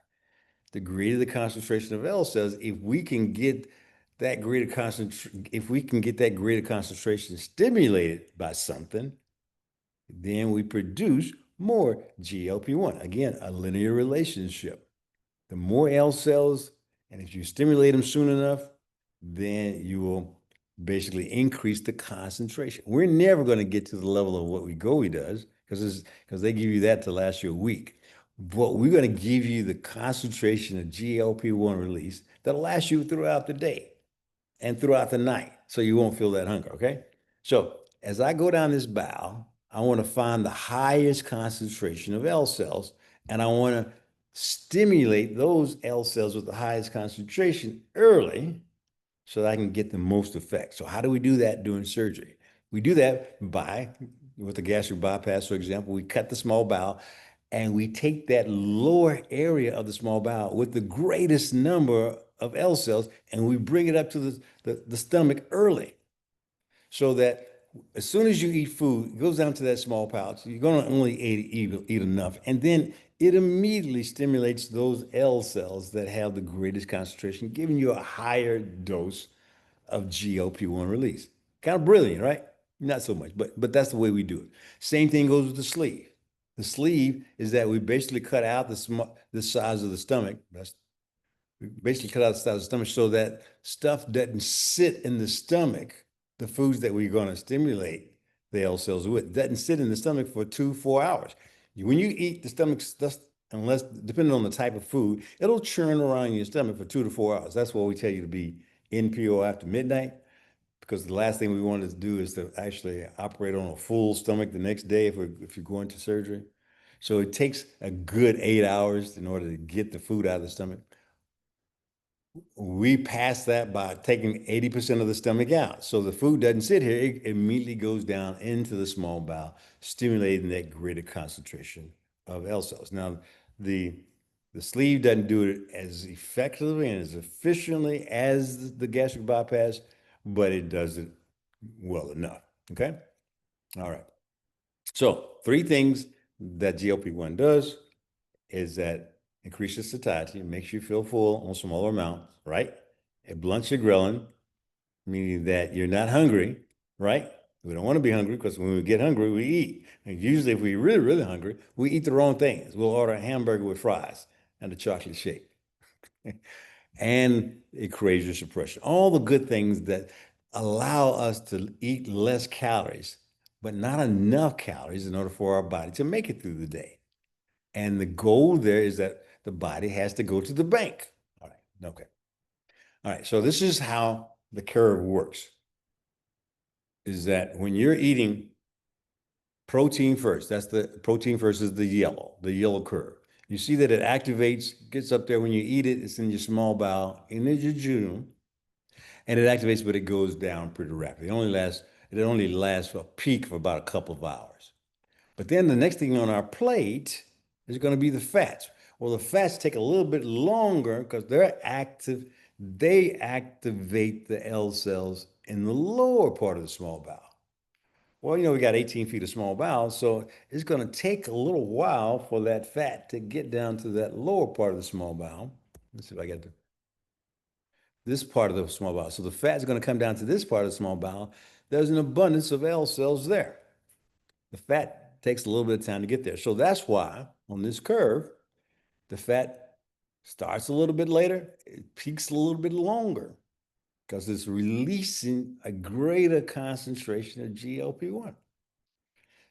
The greater the concentration of L cells, if we can get that greater concentration stimulated by something, then we produce more GLP-1. Again, a linear relationship. The more L cells, and if you stimulate them soon enough, then you will basically increase the concentration. We're never going to get to the level of what Wegovy does because they give you that to last you a week. But we're going to give you the concentration of GLP-1 release that'll last you throughout the day and throughout the night, so you won't feel that hunger, okay? So as I go down this bowel, I want to find the highest concentration of L cells, and I want to stimulate those L cells with the highest concentration early so that I can get the most effect. So how do we do that during surgery? We do that by, with the gastric bypass, for example, we cut the small bowel and we take that lower area of the small bowel with the greatest number of L cells and we bring it up to the stomach early so that as soon as you eat food, it goes down to that small pouch. You're going to only eat enough. And then it immediately stimulates those L cells that have the greatest concentration, giving you a higher dose of GLP-1 release. Kind of brilliant, right? Not so much, but that's the way we do it. Same thing goes with the sleeve. The sleeve is that we basically cut out the size of the stomach. That's we basically cut out the size of the stomach so that stuff doesn't sit in the stomach. The foods that we're going to stimulate the L cells with doesn't sit in the stomach for 2-4 hours. When you eat the stomach stuff, unless depending on the type of food, it'll churn around in your stomach for 2 to 4 hours. That's why we tell you to be NPO after midnight, because the last thing we want to do is to actually operate on a full stomach the next day if you're going to surgery. So it takes a good 8 hours in order to get the food out of the stomach. We pass that by taking 80% of the stomach out. So the food doesn't sit here, it immediately goes down into the small bowel, stimulating that greater concentration of L cells. Now, the sleeve doesn't do it as effectively and as efficiently as the gastric bypass, but it does it well enough. Okay. All right. So 3 things that GLP-1 does is that increases satiety, makes you feel full on smaller amount, right? It blunts your ghrelin, meaning that you're not hungry, right? We don't want to be hungry because when we get hungry, we eat. And usually if we're really, really hungry, we eat the wrong things. We'll order a hamburger with fries and a chocolate shake. And it creates your suppression. All the good things that allow us to eat less calories, but not enough calories in order for our body to make it through the day. And the goal there is that the body has to go to the bank. All right. Okay. All right. So this is how the curve works. Is that when you're eating protein first, that's the protein first is the yellow curve. You see that it activates, gets up there when you eat it, it's in your small bowel, in your jejunum, and it activates, but it goes down pretty rapidly. It only lasts for a peak for about a couple of hours. But then the next thing on our plate is going to be the fats. Well, the fats take a little bit longer because they're active. They activate the L cells in the lower part of the small bowel. Well, we got 18 feet of small bowel, so it's going to take a little while for that fat to get down to that lower part of the small bowel. Let's see if I get this part of the small bowel. So the fat is going to come down to this part of the small bowel. There's an abundance of L cells there. The fat takes a little bit of time to get there. So that's why on this curve, the fat starts a little bit later, it peaks a little bit longer because it's releasing a greater concentration of GLP-1.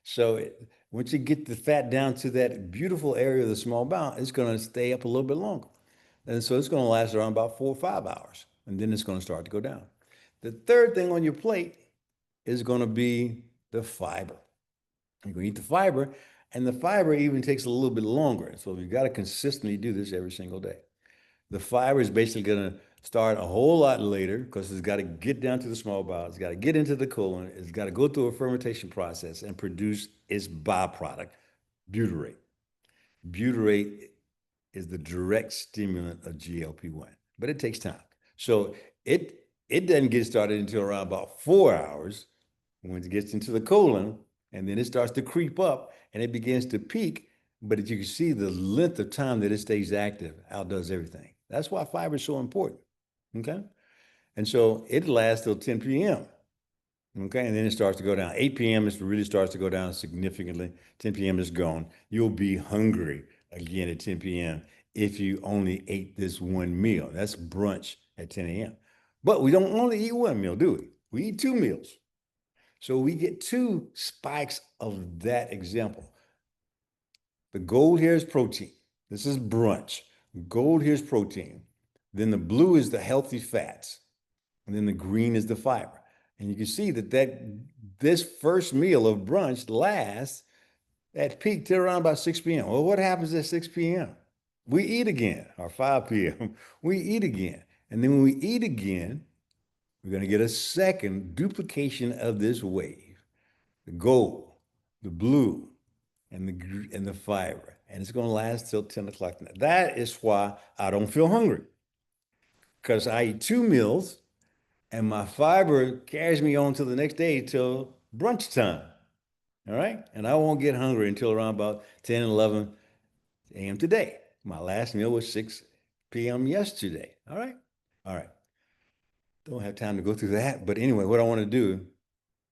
So once you get the fat down to that beautiful area of the small bowel, it's going to stay up a little bit longer. And so it's going to last around about 4 or 5 hours, and then it's going to start to go down. The third thing on your plate is going to be the fiber. You're going to eat the fiber, And the fiber even takes a little bit longer. So you've got to consistently do this every single day. The fiber is basically going to start a whole lot later because it's got to get down to the small bowel. It's got to get into the colon. It's got to go through a fermentation process and produce its byproduct, butyrate. Butyrate is the direct stimulant of GLP-1, but it takes time. So it doesn't get started until around about 4 hours when it gets into the colon, and then it starts to creep up and it begins to peak. But as you can see, the length of time that it stays active outdoes everything. That's why fiber is so important. Okay. And so it lasts till 10 p.m. Okay. And then it starts to go down. 8 p.m. it really starts to go down significantly. 10 p.m. is gone. You'll be hungry again at 10 p.m. if you only ate this one meal. That's brunch at 10 a.m. But we don't only eat one meal, do we? We eat two meals. So we get two spikes of that example. The gold here is protein. This is brunch. Gold here is protein. Then the blue is the healthy fats. And then the green is the fiber. And you can see that this first meal of brunch lasts at peak till around about 6 p.m. Well, what happens at 6 p.m.? We eat again, or 5 p.m. We eat again. And then when we eat again, we're going to get a second duplication of this wave. The gold, the blue, and the fiber. And it's going to last till 10 o'clock. That is why I don't feel hungry. Because I eat two meals and my fiber carries me on to the next day till brunch time. All right. And I won't get hungry until around about 10, 11 a.m. today. My last meal was 6 p.m. yesterday. All right. All right. Don't have time to go through that. But anyway, what I want to do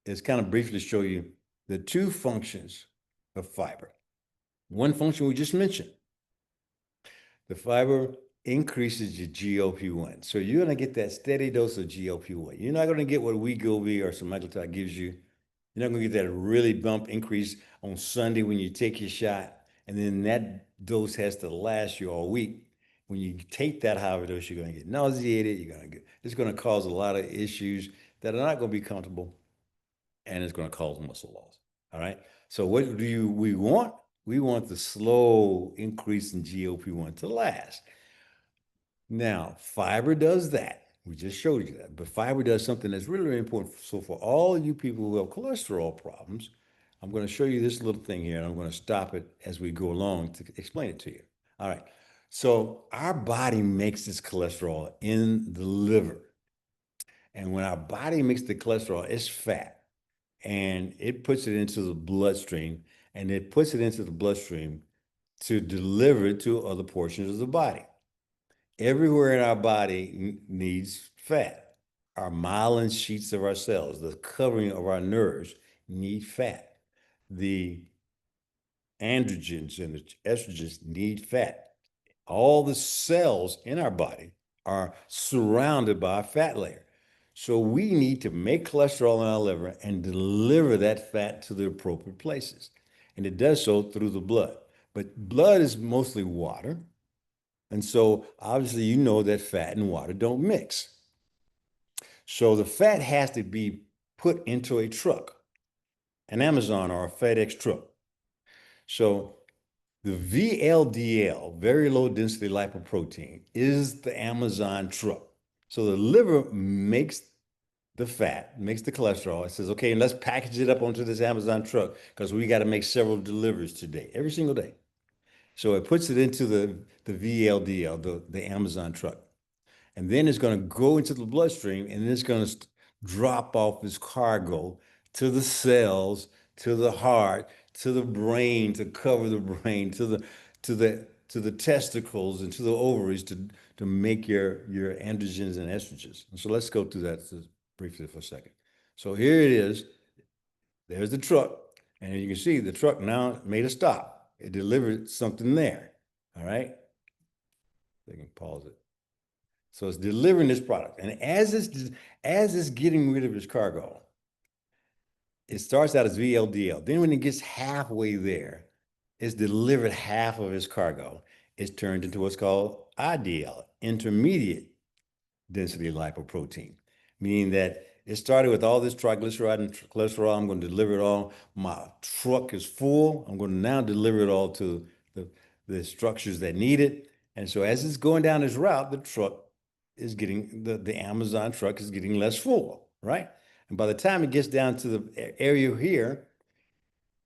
is kind of briefly show you the two functions of fiber. One function we just mentioned. The fiber increases your GLP-1. So you're going to get that steady dose of GLP-1. You're not going to get what Wegovy or semaglutide gives you. You're not going to get that really bump increase on Sunday when you take your shot. And then that dose has to last you all week. When you take that higher dose, you're going to get nauseated. It's going to cause a lot of issues that are not going to be comfortable. And it's going to cause muscle loss. All right. So what do we want? We want the slow increase in GLP-1 to last. Now, fiber does that. We just showed you that. But fiber does something that's really, really important. So for all you people who have cholesterol problems, I'm going to show you this little thing here, and I'm going to stop it as we go along to explain it to you. All right. So our body makes this cholesterol in the liver. And when our body makes the cholesterol, it's fat. And it puts it into the bloodstream, and it puts it into the bloodstream to deliver it to other portions of the body. Everywhere in our body needs fat. Our myelin sheets of our cells, the covering of our nerves, need fat. The androgens and the estrogens need fat. All the cells in our body are surrounded by a fat layer. So we need to make cholesterol in our liver and deliver that fat to the appropriate places. And it does so through the blood. But blood is mostly water. And so obviously you know that fat and water don't mix. So the fat has to be put into a truck, an Amazon or a FedEx truck. So the VLDL, very low density lipoprotein, is the Amazon truck. So the liver makes the fat, makes the cholesterol. It says, okay, let's package it up onto this Amazon truck because we got to make several deliveries today, every single day. So it puts it into the VLDL, the Amazon truck. And then it's going to go into the bloodstream and then it's going to drop off its cargo to the cells, to the heart, to the brain, to cover the brain, to the testicles and to the ovaries to make your androgens and estrogens. And so let's go through that briefly for a second. So here it is. There's the truck. And you can see the truck now made a stop. It delivered something there. All right. They can pause it. So it's delivering this product. And as it's getting rid of its cargo, it starts out as VLDL. Then when it gets halfway there, it's delivered half of its cargo. It's turned into what's called IDL, intermediate density lipoprotein, meaning that It started with all this triglyceride and cholesterol. I'm going to deliver it all. My truck is full. I'm going to now deliver it all to the structures that need it. And so as it's going down this route, the truck is getting the Amazon truck is getting less full, right? And by the time it gets down to the area here,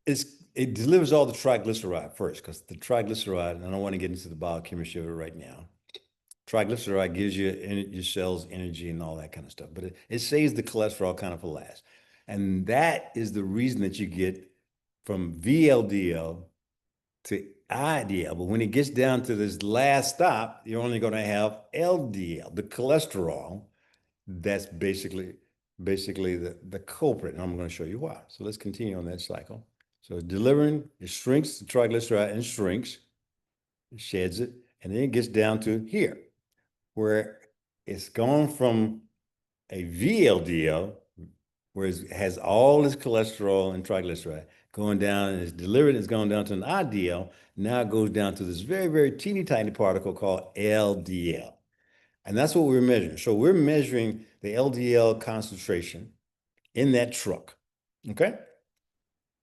it delivers all the triglyceride first, because the triglyceride, and I don't want to get into the biochemistry of it right now. Triglyceride gives you your cells energy and all that kind of stuff, but it saves the cholesterol kind of for last. And that is the reason that you get from VLDL to IDL. But when it gets down to this last stop, you're only going to have LDL, the cholesterol. That's basically the culprit. And I'm going to show you why. So let's continue on that cycle. So it's delivering, it shrinks the triglyceride and shrinks, it sheds it, and then it gets down to here, where it's gone from a VLDL, where it has all this cholesterol and triglyceride, going down, and it's delivered, it's gone down to an IDL. Now it goes down to this very, very teeny tiny particle called LDL. And that's what we're measuring. So we're measuring the LDL concentration in that truck, okay?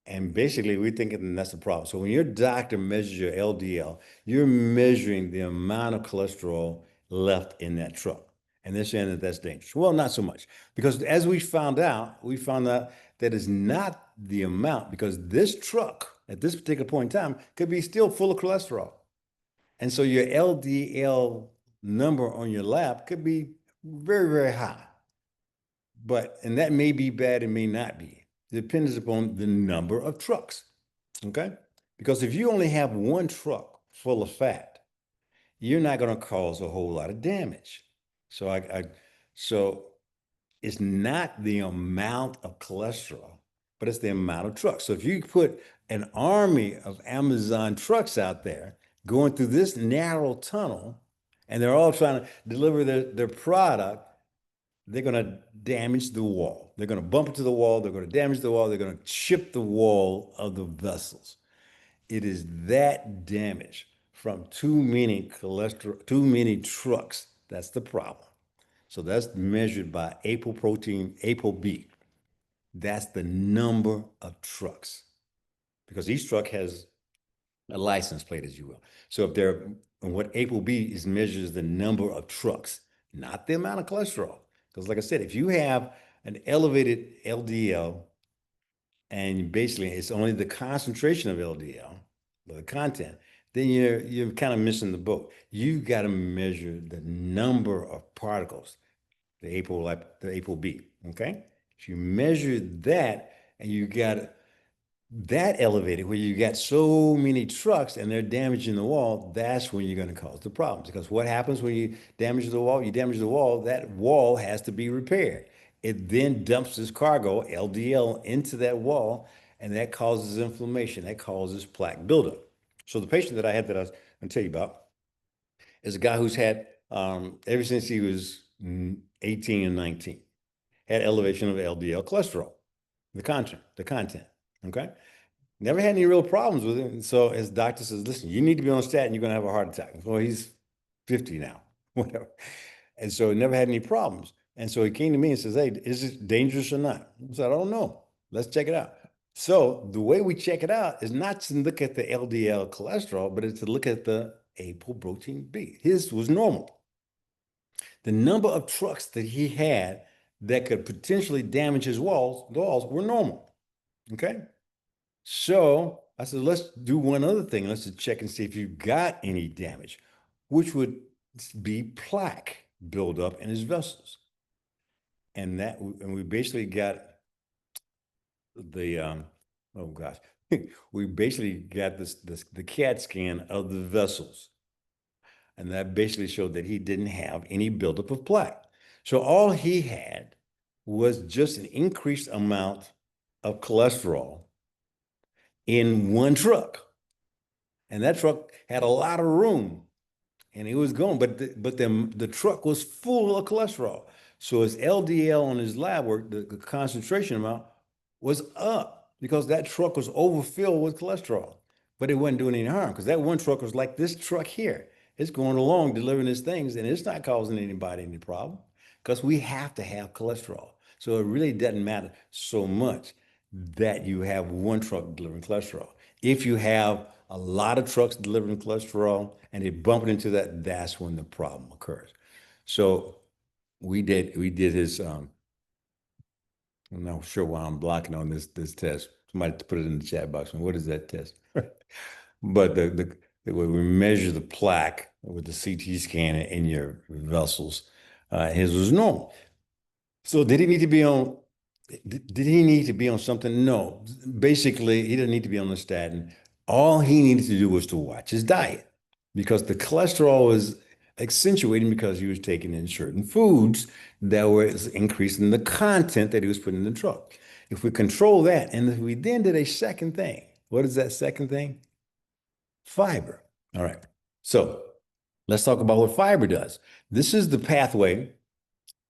And basically, we're thinking that's the problem. So when your doctor measures your LDL, you're measuring the amount of cholesterol left in that truck. And they're saying that that's dangerous. Well, not so much. Because as we found out that it's not the amount, because this truck at this particular point in time could be still full of cholesterol. And so your LDL number on your lab could be very, very high. And that may be bad, it may not be. It depends upon the number of trucks, okay? Because if you only have one truck full of fat, you're not going to cause a whole lot of damage. So it's not the amount of cholesterol, but it's the amount of trucks. So if you put an army of Amazon trucks out there going through this narrow tunnel, and they're all trying to deliver their product, they're going to damage the wall. They're going to bump into the wall. They're going to damage the wall. They're going to chip the wall of the vessels. It is that damage from too many trucks. That's the problem. So that's measured by apoprotein, ApoB. That's the number of trucks, because each truck has a license plate, as you will. So what ApoB is, measures the number of trucks, not the amount of cholesterol. Because like I said, if you have an elevated LDL and basically it's only the concentration of LDL, the content, then you're kind of missing the boat. You've got to measure the number of particles, the ApoB, okay? If you measure that and you got that elevated, where you got so many trucks and they're damaging the wall, that's when you're going to cause the problems. Because what happens when you damage the wall? You damage the wall, that wall has to be repaired. It then dumps this cargo, LDL, into that wall, and that causes inflammation. That causes plaque buildup. So the patient that I had that I was going to tell you about is a guy who's had, ever since he was 18 and 19, had elevation of LDL cholesterol, the content, okay? Never had any real problems with it. And so his doctor says, listen, you need to be on a statin, you're going to have a heart attack. Well, he's 50 now, whatever. And so he never had any problems. And so he came to me and says, hey, is it dangerous or not? I said, I don't know. Let's check it out. So the way we check it out is not to look at the LDL cholesterol, but it's to look at the apoprotein B. His was normal. The number of trucks that he had that could potentially damage his walls were normal, okay? So I said, let's do one other thing. Let's just check and see if you've got any damage, which would be plaque buildup in his vessels. And we basically got the, oh gosh, we basically got the CAT scan of the vessels. And that basically showed that he didn't have any buildup of plaque. So all he had was just an increased amount of cholesterol in one truck. And that truck had a lot of room and it was going, but the truck was full of cholesterol. So his LDL on his lab work, the concentration amount was up because that truck was overfilled with cholesterol, but it wasn't doing any harm because that one truck was like this truck here. It's going along delivering these things and it's not causing anybody any problem because we have to have cholesterol. So it really doesn't matter so much that you have one truck delivering cholesterol. If you have a lot of trucks delivering cholesterol and they bump it into that, that's when the problem occurs. So we did his I'm not sure why I'm blocking on this test. Somebody put it in the chat box. What is that test? But the way we measure the plaque with the CT scan in your vessels, his was normal. So did he need to be on? Did he need to be on something? No. Basically, he didn't need to be on the statin. All he needed to do was to watch his diet because the cholesterol was accentuating because he was taking in certain foods that was increasing the content that he was putting in the truck. If we control that, and if we then did a second thing, what is that second thing? Fiber. All right. So let's talk about what fiber does. This is the pathway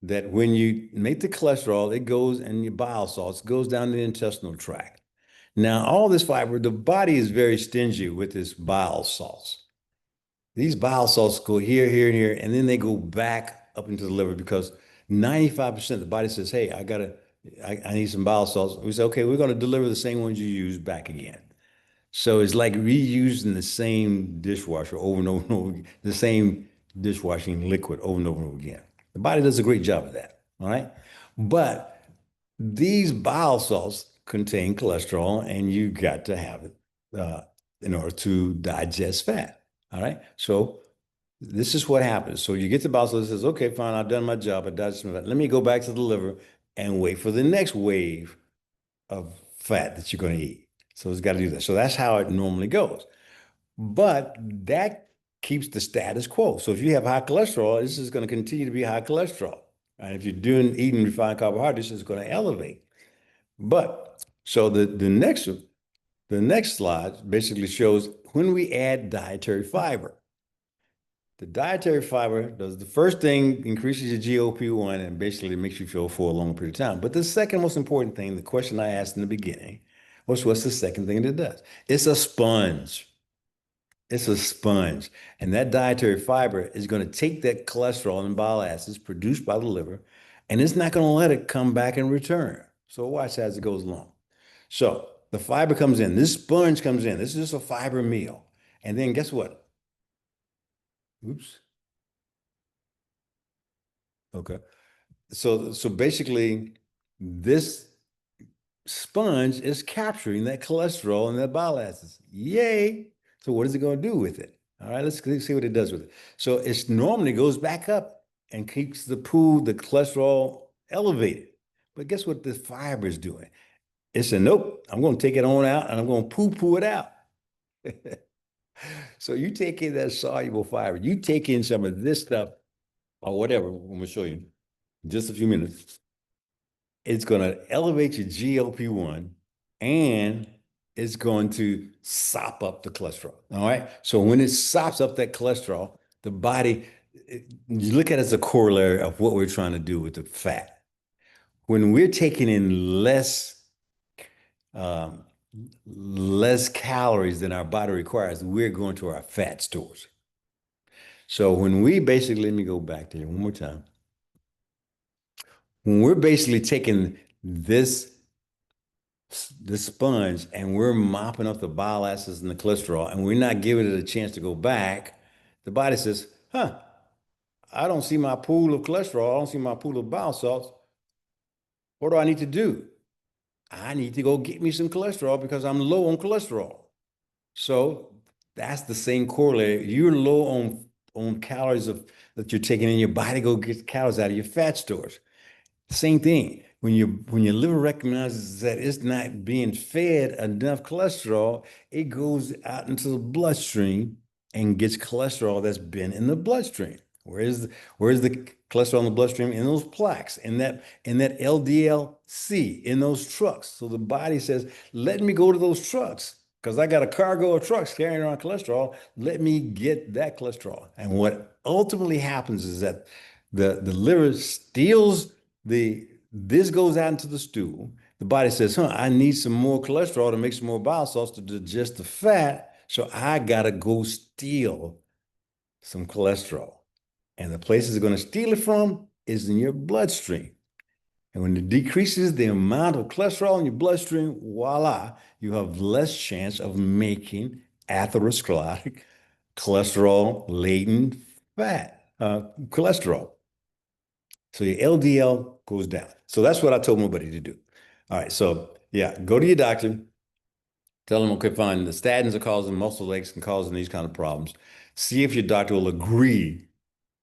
that when you make the cholesterol, it goes and your bile salts goes down the intestinal tract. Now, all this fiber, the body is very stingy with its bile salts. These bile salts go here, here, and here, and then they go back up into the liver because 95% of the body says, hey, I need some bile salts. We say, okay, we're going to deliver the same ones you use back again. So it's like reusing the same dishwasher over and over and over again, the same dishwashing liquid over and over and over again. The body does a great job of that. All right. But these bile salts contain cholesterol, and you got to have it in order to digest fat. All right. So this is what happens. So you get the bile salts, it says, okay, fine, I've done my job. I digested fat. Let me go back to the liver and wait for the next wave of fat that you're going to eat. So it's got to do that. So that's how it normally goes. But that keeps the status quo. So if you have high cholesterol, this is going to continue to be high cholesterol. And if you're eating refined carbohydrates, it's going to elevate. But so the next slide basically shows when we add dietary fiber. The dietary fiber does the first thing, increases your GLP-1 and basically makes you feel full a long period of time. But the second most important thing, the question I asked in the beginning, was what's the second thing that it does? It's a sponge. It's a sponge. And that dietary fiber is going to take that cholesterol and bile acids produced by the liver, and it's not going to let it come back and return. So watch as it goes along. So the fiber comes in. This sponge comes in. This is just a fiber meal. And then guess what? Oops. Okay. So basically, this sponge is capturing that cholesterol and that bile acids. Yay! So what is it going to do with it? All right, let's see what it does with it. So it normally goes back up and keeps the cholesterol elevated. But guess what the fiber is doing? It's a nope. I'm going to take it on out and I'm going to poo it out. So you take in that soluble fiber, you take in some of this stuff or whatever. I'm going to show you in just a few minutes. It's going to elevate your GLP-1 and it's going to sop up the cholesterol. All right. So when it sops up that cholesterol, the body, you look at it as a corollary of what we're trying to do with the fat. When we're taking in um, less calories than our body requires, we're going to our fat stores. So when we basically, let me go back to here one more time. When we're basically taking this sponge and we're mopping up the bile acids and the cholesterol and we're not giving it a chance to go back, the body says, huh, I don't see my pool of cholesterol. I don't see my pool of bile salts. What do I need to do? I need to go get me some cholesterol because I'm low on cholesterol. So that's the same corollary. You're low on calories that you're taking in your body, go get calories out of your fat stores. Same thing. When your liver recognizes that it's not being fed enough cholesterol, it goes out into the bloodstream and gets cholesterol that's been in the bloodstream. Where's the cholesterol in the bloodstream? In those plaques, in that LDL-C, in those trucks. So the body says, let me go to those trucks because I got a cargo of trucks carrying around cholesterol. Let me get that cholesterol. And what ultimately happens is that the liver steals this goes out into the stool. The body says, I need some more cholesterol to make some more bile salts to digest the fat. So I gotta go steal some cholesterol. And the places it's going to steal it from is in your bloodstream. And when it decreases the amount of cholesterol in your bloodstream, voila, you have less chance of making atherosclerotic cholesterol-laden fat, cholesterol. So your LDL goes down. So that's what I told my buddy to do. All right. So yeah, go to your doctor. Tell them, okay, fine. The statins are causing muscle aches and causing these kind of problems. See if your doctor will agree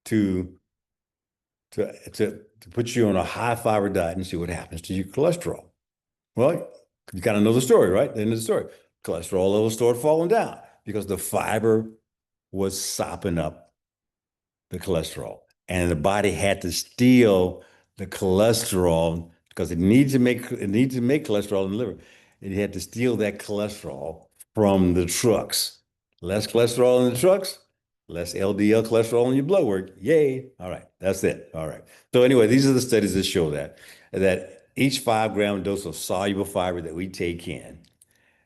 to to put you on a high fiber diet and see what happens to your cholesterol. Well, you kind of know the story, right? The end of the story. Cholesterol levels started falling down because the fiber was sopping up the cholesterol. And the body had to steal the cholesterol because it needs to make cholesterol in the liver. It had to steal that cholesterol from the trucks. Less cholesterol in the trucks, less LDL cholesterol in your blood work. Yay. All right. That's it. All right. So anyway, these are the studies that show that each 5 gram dose of soluble fiber that we take in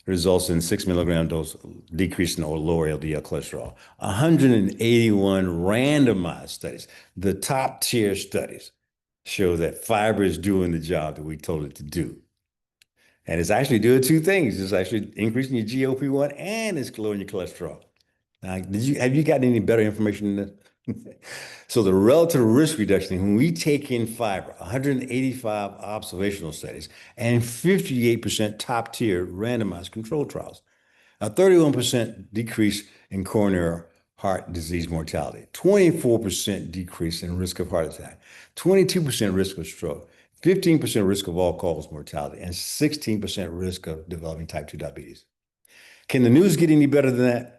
results in 6 milligram dose decrease in or lower LDL cholesterol. 181 randomized studies, the top tier studies, show that fiber is doing the job that we told it to do. And it's actually doing two things. It's actually increasing your GLP-1 and it's lowering your cholesterol. Now, have you gotten any better information than this? So the relative risk reduction, when we take in fiber, 185 observational studies and 58% top tier randomized control trials, a 31% decrease in coronary heart disease mortality, 24% decrease in risk of heart attack, 22% risk of stroke, 15% risk of all-cause mortality, and 16% risk of developing type 2 diabetes. Can the news get any better than that?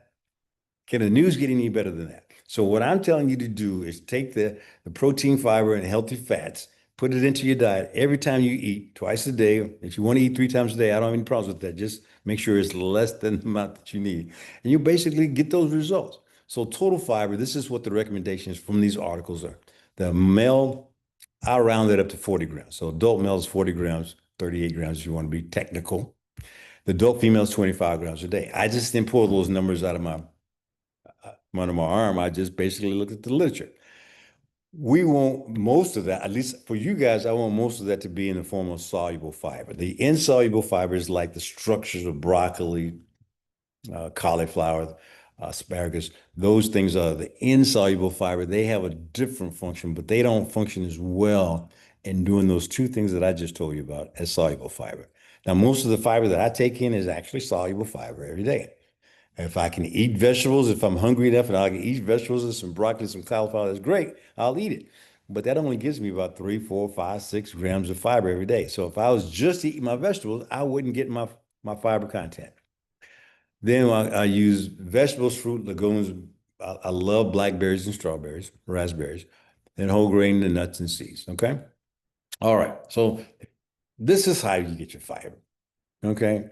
Can the news get any better than that? So what I'm telling you to do is take the protein, fiber, and healthy fats, put it into your diet every time you eat, twice a day. If you want to eat 3 times a day, I don't have any problems with that. Just make sure it's less than the amount that you need. And you basically get those results. So total fiber, this is what the recommendations from these articles are. The male, I round it up to 40 grams. So adult male is 40 grams, 38 grams if you want to be technical. The adult female is 25 grams a day. I just didn't pull those numbers out of my under my arm. I just basically looked at the literature. We want most of that, at least for you guys, I want most of that to be in the form of soluble fiber. The insoluble fiber is like the structures of broccoli, cauliflower, asparagus. Those things are the insoluble fiber. They have a different function, but they don't function as well in doing those two things that I just told you about as soluble fiber. Now, most of the fiber that I take in is actually soluble fiber every day. If I can eat vegetables, if I'm hungry enough and I can eat vegetables and some broccoli, some cauliflower, that's great. I'll eat it. But that only gives me about 3, 4, 5, 6 grams of fiber every day. So if I was just eating my vegetables, I wouldn't get my fiber content. Then I use vegetables, fruit, legumes. I love blackberries and strawberries, raspberries, and whole grain and nuts and seeds. Okay. All right. So this is how you get your fiber. Okay.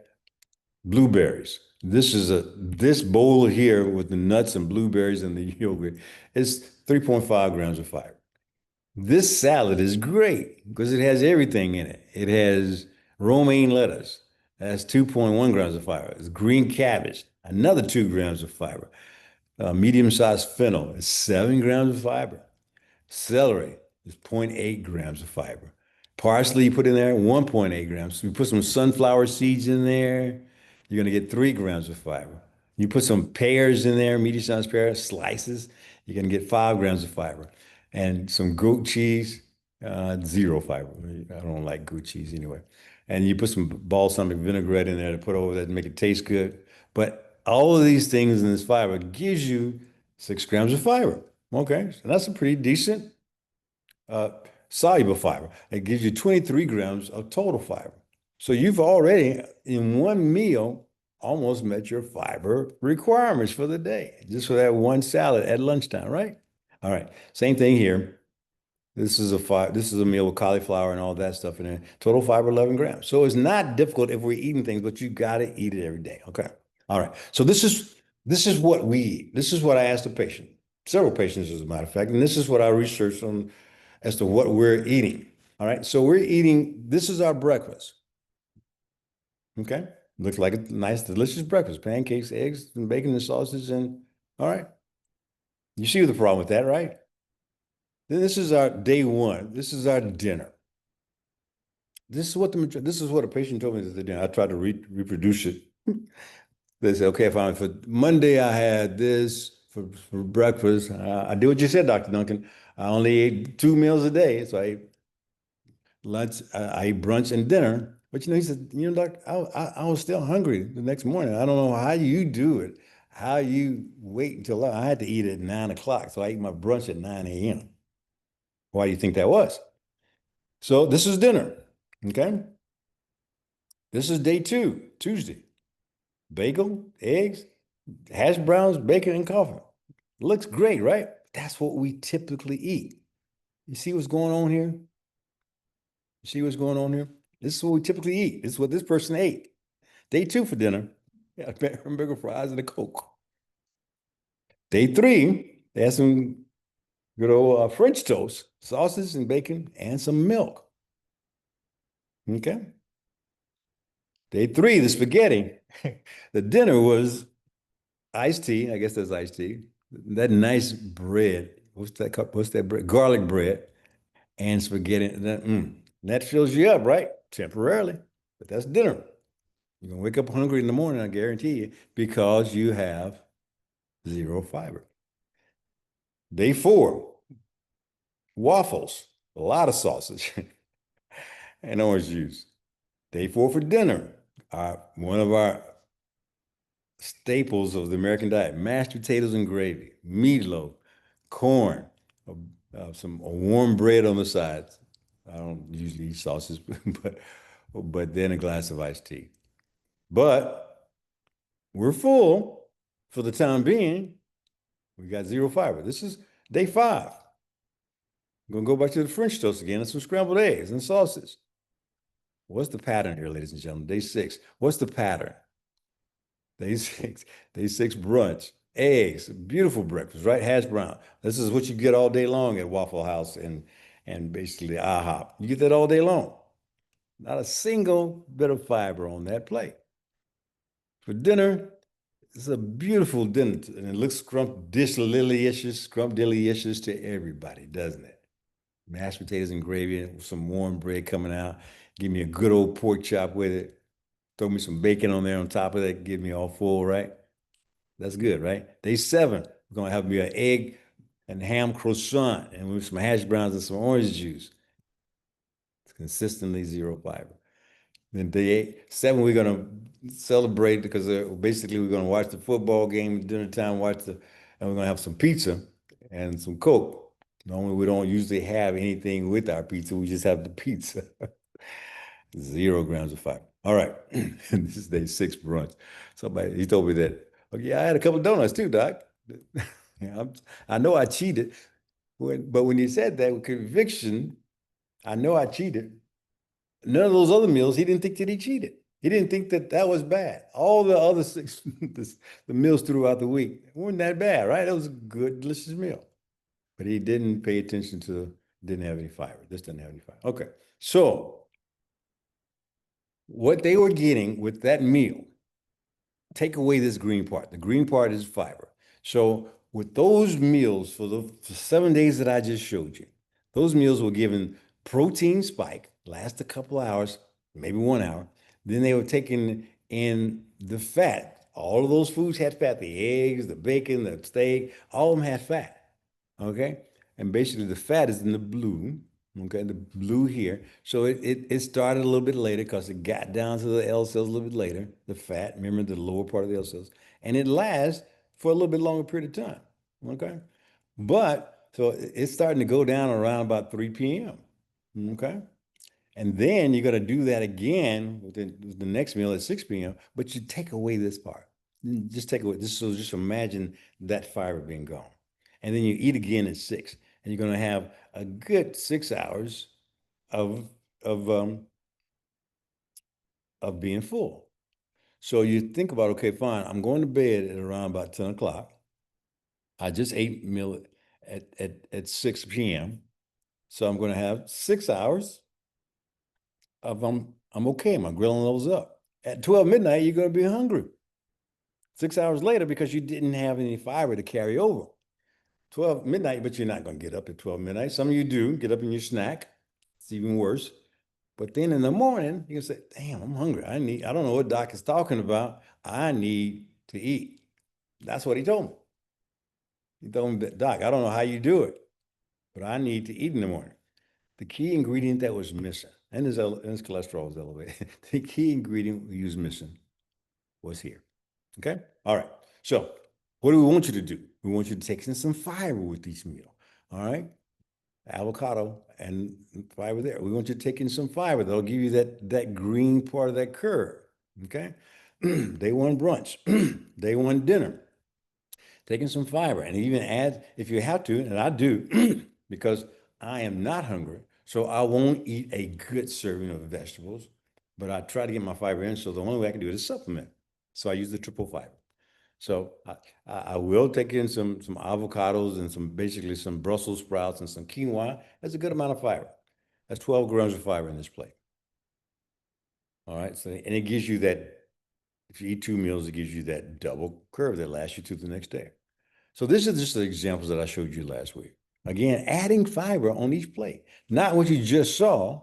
Blueberries. This bowl here with the nuts and blueberries and the yogurt is 3.5 grams of fiber. This salad is great because it has everything in it. It has romaine lettuce. That's 2.1 grams of fiber. It's green cabbage, another 2 grams of fiber. Medium-sized fennel is 7 grams of fiber. Celery is zero point 0.8 grams of fiber. Parsley you put in there, 1.8 grams. You put some sunflower seeds in there, you're gonna get 3 grams of fiber. You put some pears in there, medium-sized pears, slices, you're gonna get 5 grams of fiber. And some goat cheese, 0 fiber. I don't like goat cheese anyway. And you put some balsamic vinaigrette in there to put over that to make it taste good. But all of these things in this fiber gives you 6 grams of fiber. Okay, so that's a pretty decent uh, soluble fiber. It gives you 23 grams of total fiber. So you've already, in one meal, almost met your fiber requirements for the day, just for that one salad at lunchtime, right? All right, same thing here. This is a meal with cauliflower and all that stuff in there. Total fiber 11 grams. So it's not difficult if we're eating things, but you got to eat it every day. Okay. All right. So this is what we eat. This is what I asked the patient, several patients, as a matter of fact, and this is what I researched on as to what we're eating. All right. So we're eating, this is our breakfast. Okay. Looks like a nice, delicious breakfast. Pancakes, eggs, and bacon and sausage. And all right. You see the problem with that, right? Then this is our day one. This is our dinner. this is what a patient told me that day. I tried to reproduce it. They said, okay, fine. For Monday, I had this for breakfast. I did what you said, Dr. Duncan. I only ate 2 meals a day. So I ate lunch, I ate brunch and dinner. But he said, doc, I was still hungry the next morning. I don't know how you do it, how you wait until I had to eat at 9 o'clock. So I ate my brunch at 9 a.m. Why do you think that was? So this is dinner. Okay. This is day two, Tuesday. Bagel, eggs, hash browns, bacon, and coffee. Looks great, right? That's what we typically eat. You see what's going on here? You see what's going on here? This is what we typically eat. This is what this person ate. Day two for dinner, yeah, hamburger fries and a Coke. Day three, they had some good old French toast, sausage and bacon, and some milk. Okay. Day three, the spaghetti. The dinner was iced tea. I guess that's iced tea. That nice bread. What's that cup? What's that bread? Garlic bread and spaghetti. That fills you up, right? Temporarily. But that's dinner. You're gonna wake up hungry in the morning, I guarantee you, because you have zero fiber. Day four, waffles, a lot of sausage, and orange juice. Day four for dinner, one of our staples of the American diet, mashed potatoes and gravy, meatloaf, corn, some warm bread on the sides. I don't usually eat sausage, but then a glass of iced tea. But we're full for the time being. We got zero fiber. This is day five. I'm gonna go back to the French toast again and some scrambled eggs and sausage. What's the pattern here, ladies and gentlemen? Day six. What's the pattern? Day six. Day six brunch. Eggs, beautiful breakfast, right? Hash brown. This is what you get all day long at Waffle House and basically IHOP. You get that all day long. Not a single bit of fiber on that plate. For dinner, it's a beautiful dinner, and it looks scrumptious to everybody, doesn't it? Mashed potatoes and gravy, with some warm bread coming out. Give me a good old pork chop with it. Throw me some bacon on there on top of that. Get me all full, right? That's good, right? Day seven, we're gonna have me an egg and ham croissant and with some hash browns and some orange juice. It's consistently zero fiber. Then day eight, seven, we're gonna celebrate because basically we're gonna watch the football game at dinner time, and we're gonna have some pizza and some Coke. Normally we don't usually have anything with our pizza. We just have the pizza. 0 grams of fiber. All right. This is day six brunch. Somebody he told me that. Okay, yeah, I had a couple of donuts too, Doc. Yeah, I know I cheated, but when you said that with conviction, I know I cheated. None of those other meals, he didn't think that he cheated. He didn't think that that was bad. All the other six, the meals throughout the week weren't that bad, right? It was a good, delicious meal. But he didn't pay attention to, didn't have any fiber. This didn't have any fiber. Okay. So what they were getting with that meal, take away this green part. The green part is fiber. So with those meals for 7 days that I just showed you, those meals were given protein spike, last a couple hours, maybe 1 hour. Then they were taking in the fat. All of those foods had fat. The eggs, the bacon, the steak, all of them had fat. Okay. And basically the fat is in the blue. Okay, the blue here. So it started a little bit later because it got down to the L cells a little bit later, the fat, remember the lower part of the L cells, and it lasts for a little bit longer period of time. Okay. But so it's starting to go down around about 3 p.m. Okay. And then you're going to do that again with the next meal at 6 p.m., but you take away this part. Just take away this. So just imagine that fiber being gone. And then you eat again at 6, and you're going to have a good 6 hours of of um of being full. So you think about, okay, fine, I'm going to bed at around about 10 o'clock. I just ate meal at 6 p.m. So I'm going to have 6 hours of I'm okay. My grilling levels up. At 12 midnight, you're going to be hungry. 6 hours later, because you didn't have any fiber to carry over. 12 midnight, but you're not going to get up at 12 midnight. Some of you do get up and you snack. It's even worse. But then in the morning, you can say, damn, I'm hungry. I don't know what Doc is talking about. I need to eat. That's what he told me. He told me, Doc, I don't know how you do it, but I need to eat in the morning. The key ingredient that was missing, and his cholesterol was elevated. The key ingredient he was missing was here. Okay. All right. So what do we want you to do? We want you to take in some fiber with each meal. All right. Avocado and fiber there. We want you to take in some fiber. That'll give you that green part of that curve. Okay. Day one brunch. Day one dinner. Taking some fiber and even add, if you have to, and I do, because I am not hungry. So I won't eat a good serving of vegetables, but I try to get my fiber in. So the only way I can do it is supplement. So I use the triple fiber. So I will take in some avocados and basically some Brussels sprouts and some quinoa. That's a good amount of fiber. That's 12 grams of fiber in this plate. All right. So, and it gives you that, if you eat two meals, it gives you that double curve that lasts you to the next day. So this is just the examples that I showed you last week. Again, adding fiber on each plate, not what you just saw,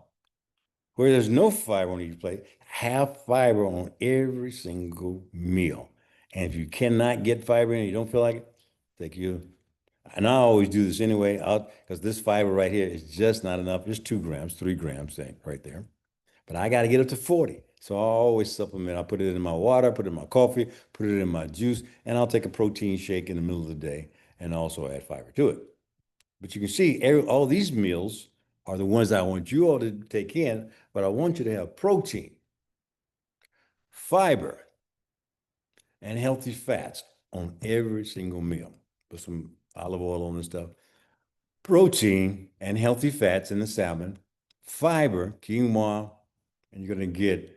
where there's no fiber on each plate. Have fiber on every single meal. And if you cannot get fiber in, you don't feel like it, take you. And I always do this anyway, because this fiber right here is just not enough. It's 2 grams, 3 grams right there. But I got to get up to 40. So I always supplement. I put it in my water, put it in my coffee, put it in my juice, and I'll take a protein shake in the middle of the day and also add fiber to it. But you can see all these meals are the ones I want you all to take in, but I want you to have protein, fiber, and healthy fats on every single meal. Put some olive oil on this stuff. Protein and healthy fats in the salmon, fiber, quinoa, and you're going to get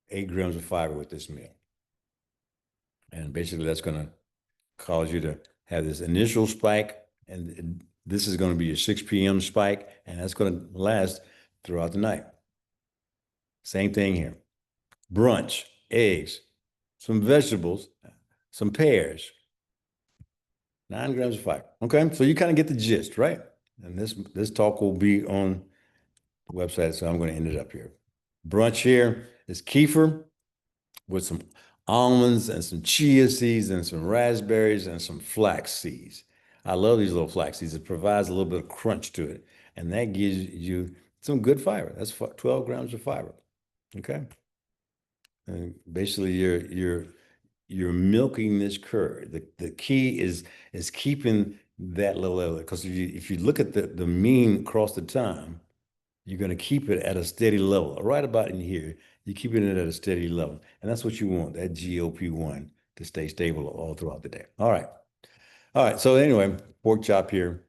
8 grams of fiber with this meal. And basically, that's going to cause you to have this initial spike, and this is going to be your 6 p.m. spike, and that's going to last throughout the night. Same thing here. Brunch, eggs, some vegetables, some pears, 9 grams of fiber. Okay, so you kind of get the gist, right? And this talk will be on the website, so I'm going to end it up here. Brunch here is kefir with some almonds and some chia seeds and some raspberries and some flax seeds. I love these little flax seeds. It provides a little bit of crunch to it, and that gives you some good fiber. That's 12 grams of fiber. Okay. And basically, you're milking this curd. The key is keeping that level, because if you look at the mean across the time, you're going to keep it at a steady level. Right about in here, you're keeping it at a steady level. And that's what you want, that GLP-1 to stay stable all throughout the day. All right. All right. So anyway, pork chop here.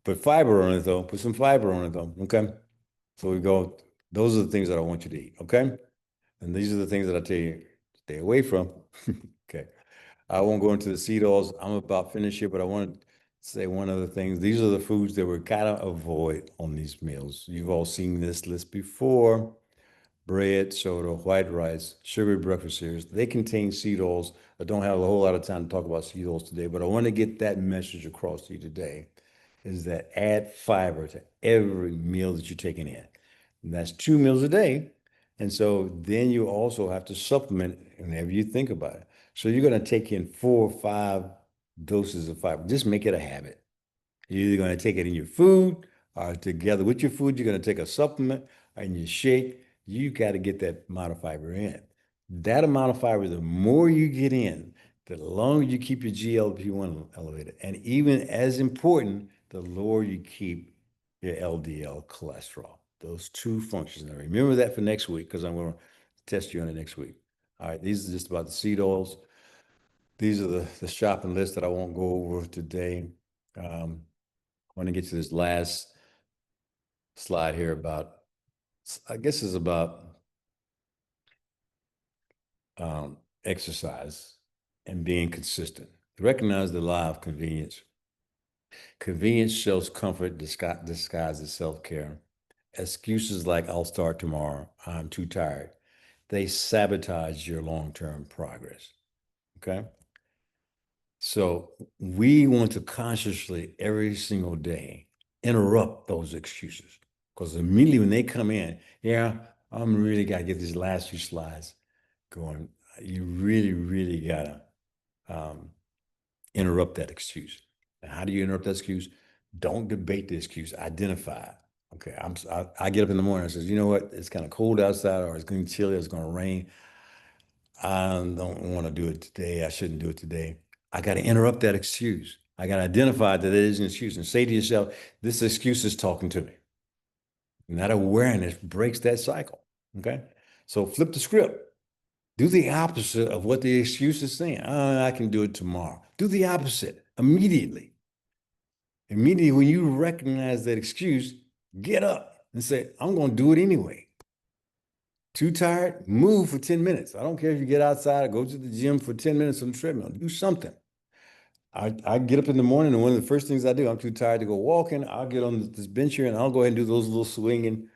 Put fiber on it though. Put some fiber on it though. Okay. So we go, those are the things that I want you to eat. Okay. And these are the things that I tell you, stay away from. Okay. I won't go into the seed oils. I'm about finished here, but I want to say one other thing. These are the foods that we're gotta avoid on these meals. You've all seen this list before. Bread, soda, white rice, sugary breakfast cereals. They contain seed oils. I don't have a whole lot of time to talk about seed oils today, but I want to get that message across to you today, is that add fiber to every meal that you're taking in. And that's 2 meals a day. And so then you also have to supplement whenever you think about it. So you're going to take in 4 or 5 doses of fiber. Just make it a habit. You're either going to take it in your food or together with your food, you're going to take a supplement or in your shake. You got to get that amount of fiber in. That amount of fiber, the more you get in, the longer you keep your GLP-1 elevated. And even as important, the lower you keep your LDL cholesterol. Those two functions. Now remember that for next week, because I'm going to test you on it next week. All right, these are just about the seed oils. These are the shopping list that I won't go over today. I want to get to this last slide here about, I guess it's about exercise and being consistent. Recognize the lie of convenience. Convenience shows comfort disguises self-care. Excuses like I'll start tomorrow, I'm too tired, they sabotage your long-term progress. Okay. So we want to consciously every single day interrupt those excuses. Because immediately when they come in, yeah, I'm really got to get these last few slides going. You really, really gotta um, interrupt that excuse. Now, how do you interrupt that excuse? Don't debate the excuse. Identify it. Okay, I get up in the morning and says, you know what? It's kind of cold outside, or it's going to be chilly, or it's going to rain. I don't want to do it today. I shouldn't do it today. I got to interrupt that excuse. I got to identify that it is an excuse and say to yourself, this excuse is talking to me. And that awareness breaks that cycle. Okay. So flip the script. Do the opposite of what the excuse is saying. Oh, I can do it tomorrow. Do the opposite immediately. Immediately, when you recognize that excuse, get up and say, I'm going to do it anyway. Too tired? Move for 10 minutes. I don't care if you get outside or go to the gym for 10 minutes on the treadmill. Do something. I get up in the morning, and one of the first things I do, I'm too tired to go walking. I'll get on this bench here and I'll go ahead and do those little swinging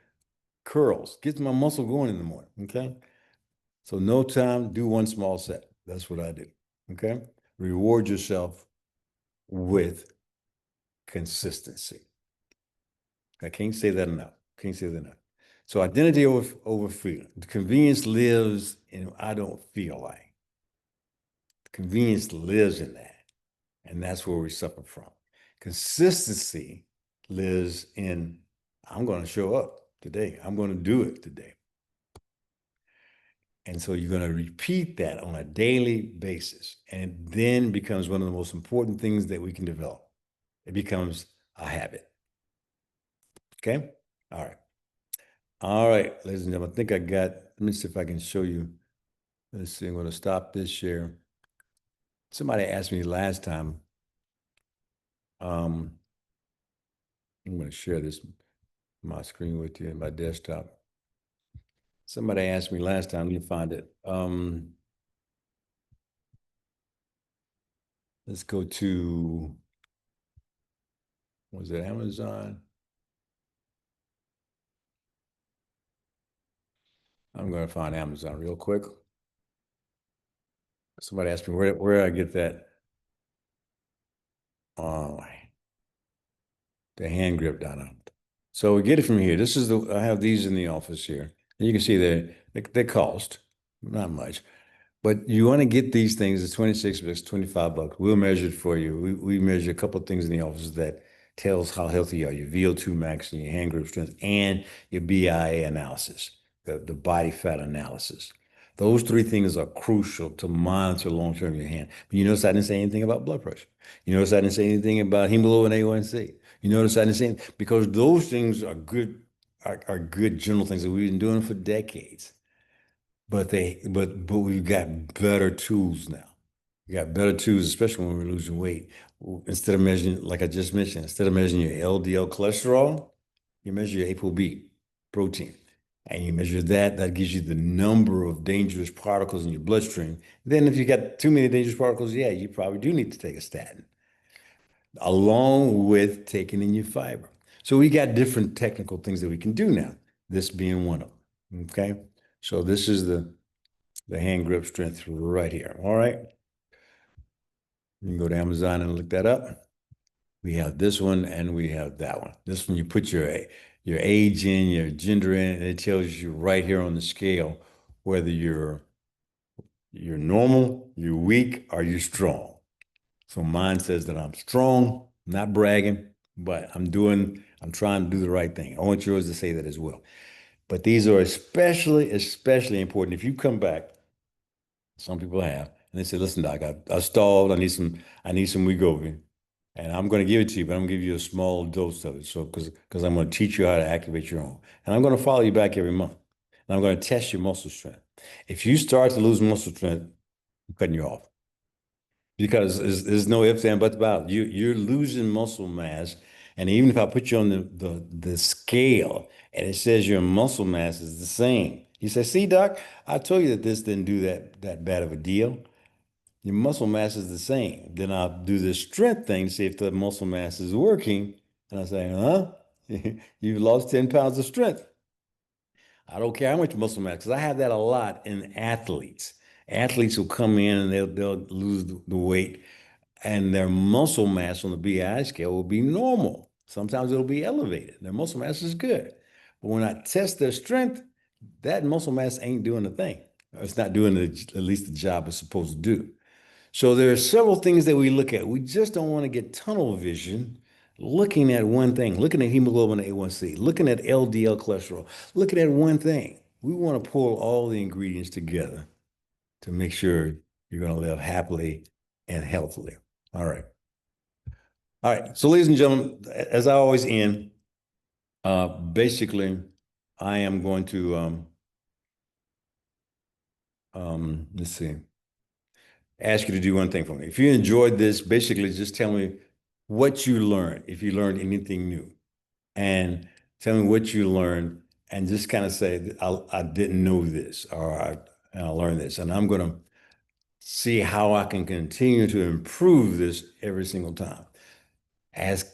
curls. Gets my muscle going in the morning. Okay. So no time, do one small set. That's what I do. Okay. Reward yourself with consistency. I can't say that enough. Can't say that enough. So identity over feeling. The convenience lives in I don't feel like. The convenience lives in that. And that's where we suffer from. Consistency lives in I'm going to show up today. I'm going to do it today. And so you're going to repeat that on a daily basis. And it then becomes one of the most important things that we can develop. It becomes a habit. Okay? All right. All right, ladies and gentlemen, I think I got, let me see if I can show you. Let's see, I'm going to stop this share. Somebody asked me last time, I'm going to share this, my screen with you, my desktop. Somebody asked me last time, let me find it. Let's go to, was it Amazon? I'm going to find Amazon real quick. Somebody asked me where I get that the hand grip down. So we get it from here. This is I have these in the office here. And you can see they cost not much. But you want to get these things, it's 26 bucks, 25 bucks. We'll measure it for you. We measure a couple of things in the office that tells how healthy you are, your VO2 max and your hand grip strength and your BIA analysis, the body fat analysis. Those three things are crucial to monitor long-term your hand. But you notice I didn't say anything about blood pressure. You notice I didn't say anything about hemoglobin A1C. You notice I didn't say anything, because those things are good, are good general things that we've been doing for decades. But we've got better tools now. We got better tools, especially when we're losing weight. Instead of measuring, like I just mentioned, instead of measuring your LDL cholesterol, you measure your ApoB protein. And you measure that, that gives you the number of dangerous particles in your bloodstream. Then if you got too many dangerous particles, yeah, you probably do need to take a statin, along with taking in your fiber. So we got different technical things that we can do now, this being one of them. Okay. So this is the hand grip strength right here. All right. You can go to Amazon and look that up. We have this one and we have that one. This one, you put your age in, your gender in, and it tells you right here on the scale whether you're normal, you're weak, or you're strong. So mine says that I'm strong, not bragging, but I'm trying to do the right thing. I want yours to say that as well. But these are especially important. If you come back, some people have, and they say, listen, doc, I stalled, I need some Wegovy. And I'm going to give it to you, but I'm going to give you a small dose of it. So, because I'm going to teach you how to activate your own. And I'm going to follow you back every month. And I'm going to test your muscle strength. If you start to lose muscle strength, I'm cutting you off. Because there's no ifs and buts about it. You're losing muscle mass. And even if I put you on the scale and it says your muscle mass is the same, you say, see, doc, I told you that this didn't do that bad of a deal. Your muscle mass is the same. Then I'll do the strength thing to see if the muscle mass is working. And I say, huh? You've lost 10 pounds of strength. I don't care how much muscle mass, because I have that a lot in athletes. Athletes will come in and they'll lose the weight, and their muscle mass on the BI scale will be normal. Sometimes it'll be elevated. Their muscle mass is good. But when I test their strength, that muscle mass ain't doing a thing. It's not doing at least the job it's supposed to do. So there are several things that we look at. We just don't want to get tunnel vision looking at one thing, looking at hemoglobin A1C, looking at LDL cholesterol, looking at one thing. We want to pull all the ingredients together to make sure you're going to live happily and healthily. All right. All right. So, ladies and gentlemen, as I always end, basically, I am going to let's see, ask you to do one thing for me. If you enjoyed this, basically just tell me what you learned, if you learned anything new, and tell me what you learned, and just kind of say, I didn't know this, or I learned this, and I'm going to see how I can continue to improve this every single time. Ask,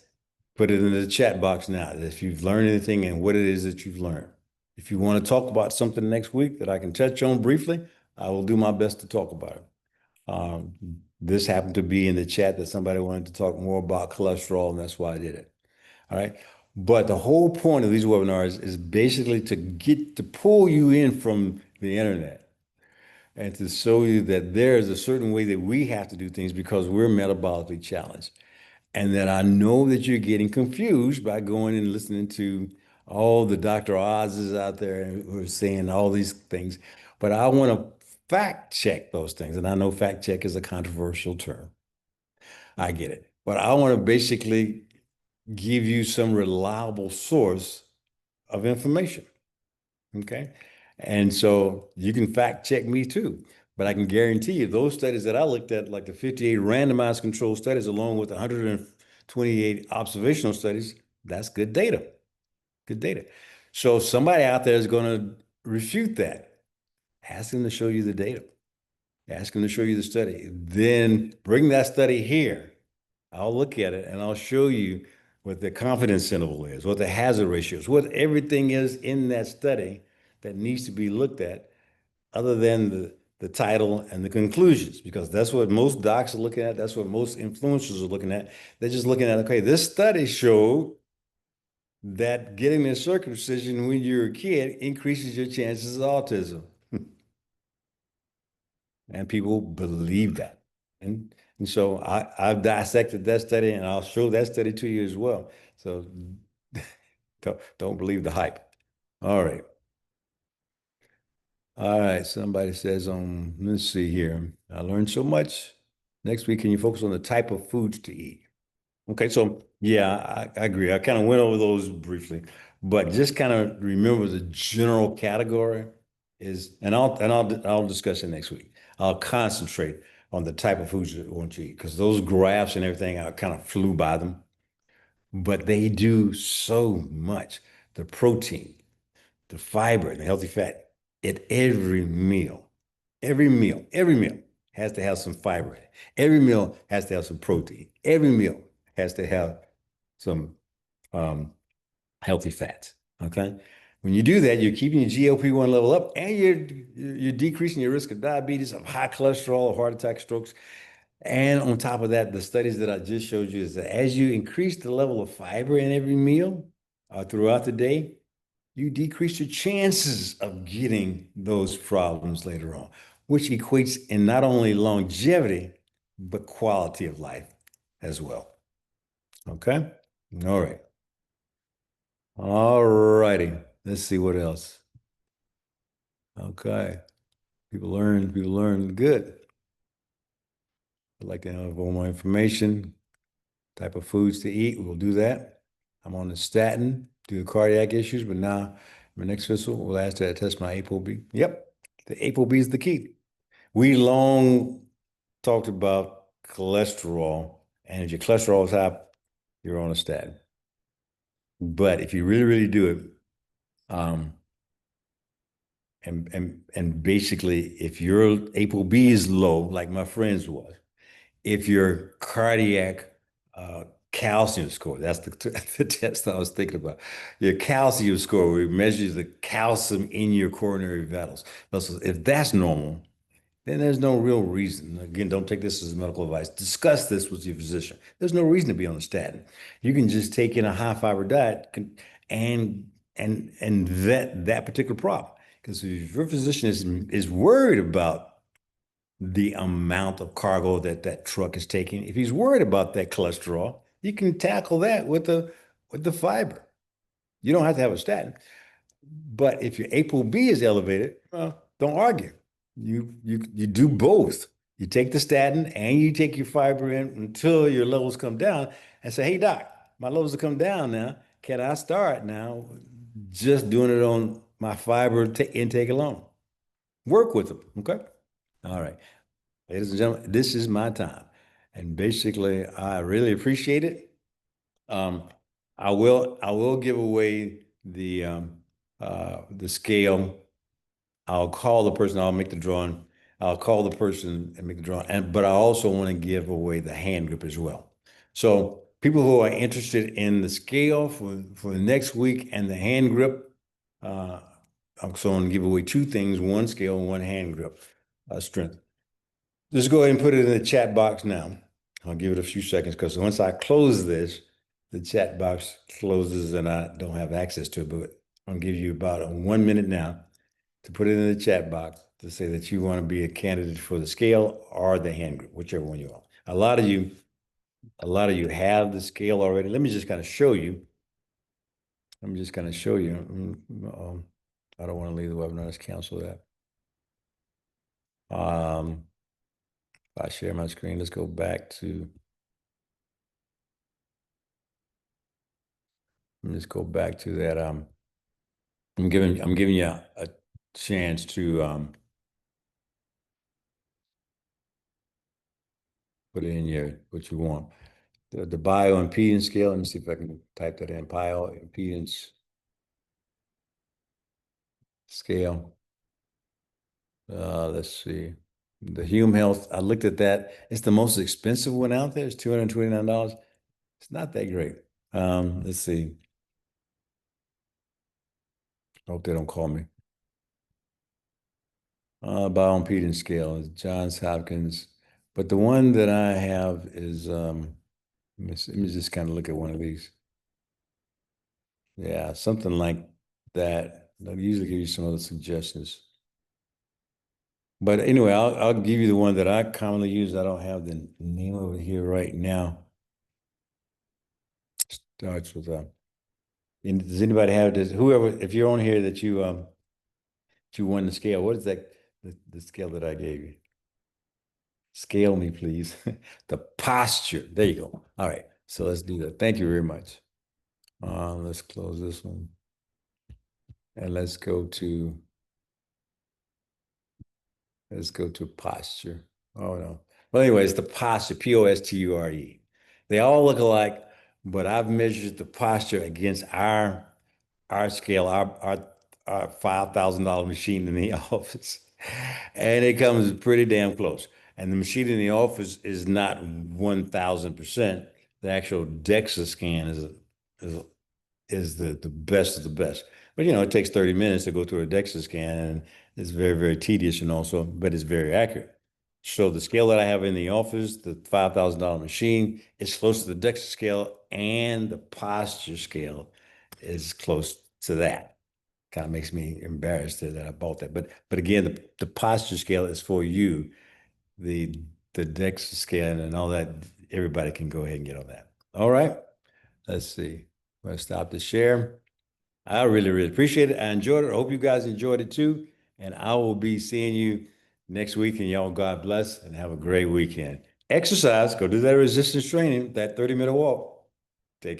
put it in the chat box now if you've learned anything and what it is that you've learned. If you want to talk about something next week that I can touch on briefly, I will do my best to talk about it. Um, this happened to be in the chat that somebody wanted to talk more about cholesterol, and that's why I did it. All right. But the whole point of these webinars is basically to pull you in from the internet and to show you that there is a certain way that we have to do things because we're metabolically challenged. And that I know that you're getting confused by going and listening to all the Dr. Oz's out there who are saying all these things. But I want to fact check those things. And I know fact check is a controversial term. I get it. But I want to basically give you some reliable source of information. Okay. And so you can fact check me too. But I can guarantee you those studies that I looked at, like the 58 randomized control studies, along with 128 observational studies, that's good data. Good data. So somebody out there is going to refute that. Ask them to show you the data. Ask them to show you the study. Then bring that study here. I'll look at it and I'll show you what the confidence interval is, what the hazard ratio is, what everything is in that study that needs to be looked at, other than the title and the conclusions, because that's what most docs are looking at. That's what most influencers are looking at. They're just looking at, okay, this study showed that getting a circumcision when you're a kid increases your chances of autism. And people believe that. And so I've dissected that study and I'll show that study to you as well. So don't believe the hype. All right. All right. Somebody says, let's see here. I learned so much. Next week, can you focus on the type of foods to eat? Okay, so yeah, I agree. I kind of went over those briefly, but just kind of remember the general category is, and I'll discuss it next week. I'll concentrate on the type of foods that I want you to eat because those graphs and everything, I kind of flew by them, but they do so much. The protein, the fiber, and the healthy fat at every meal has to have some fiber in it. Every meal has to have some protein. Every meal has to have some um, healthy fats. Okay. When you do that, you're keeping your GLP-1 level up and you're decreasing your risk of diabetes, of high cholesterol, heart attack, strokes. And on top of that, the studies that I just showed you is that as you increase the level of fiber in every meal throughout the day, you decrease your chances of getting those problems later on, which equates in not only longevity, but quality of life as well. Okay. All right. All righty. Let's see what else. Okay. People learn good. I'd like to have more information, type of foods to eat. We'll do that. I'm on the statin due to cardiac issues, but now my next visit will ask that I test my ApoB. Yep. The ApoB is the key. We long talked about cholesterol, and if your cholesterol is high, you're on a statin. But if you really, really do it, and basically, if your ApoB is low, like my friend's was, if your cardiac calcium score, that's the test I was thinking about. Your calcium score, where it measures the calcium in your coronary vessels. If that's normal, then there's no real reason. Again, don't take this as medical advice. Discuss this with your physician. There's no reason to be on a statin. You can just take in a high fiber diet and and vet that particular problem. Because if your physician is worried about the amount of cargo that that truck is taking, if he's worried about that cholesterol, you can tackle that with the fiber. You don't have to have a statin. But if your ApoB is elevated, well, don't argue. You do both. You take the statin and you take your fiber in until your levels come down and say, hey, doc, my levels have come down now. Can I start now just doing it on my fiber intake alone? Work with them. Okay. All right. Ladies and gentlemen, this is my time. And basically, I really appreciate it. Um, I will give away the scale. I'll call the person, I'll make the drawing. I'll call the person and make the drawing. And but I also want to give away the hand grip as well. So people who are interested in the scale for the next week and the hand grip, uh, I'm so going to give away two things, one scale and one hand grip strength. Just go ahead and put it in the chat box now. I'll give it a few seconds because once I close this, the chat box closes and I don't have access to it. But I'll give you about 1 minute now to put it in the chat box to say that you want to be a candidate for the scale or the hand grip, whichever one you want. A lot of you have the scale already. Let me just kind of show you. Let me just kind of show you. I don't want to leave the webinar. Let's cancel that. If I share my screen, let's go back to. Let me just go back to that. I'm giving you a chance to put in your what you want. The bioimpedance scale. Let me see if I can type that in. Bioimpedance scale. Let's see. The Hume Health. I looked at that. It's the most expensive one out there. It's $229. It's not that great. Let's see. I hope they don't call me. Bioimpedance scale, Johns Hopkins. But the one that I have is let me just kind of look at one of these. Yeah, something like that. I'll usually give you some other suggestions. But anyway, I'll give you the one that I commonly use. I don't have the name over here right now. Starts with does anybody have this? Whoever, if you're on here that you won the scale, what is that? The scale that I gave you. Scale me, please. The posture. There you go. All right. So let's do that. Thank you very much. Let's close this one. And let's go to posture. Oh no. Well, anyways, the posture, Posture. They all look alike, but I've measured the posture against our scale, our $5,000 machine in the office. And it comes pretty damn close. And the machine in the office is not 1,000%. The actual DEXA scan is the best of the best. But you know, it takes 30 minutes to go through a DEXA scan, and it's very, very tedious and also, but it's very accurate. So the scale that I have in the office, the $5,000 machine, is close to the DEXA scale, and the posture scale is close to that. Kind of makes me embarrassed that I bought that. But again, the posture scale is for you. The the DEXA scan and all that, everybody can go ahead and get on that. All right. Let's see. I'm gonna stop the share. I really, really appreciate it. I enjoyed it. I hope you guys enjoyed it too. And I will be seeing you next week. And y'all, God bless and have a great weekend. Exercise, go do that resistance training, that 30-minute walk. Take care.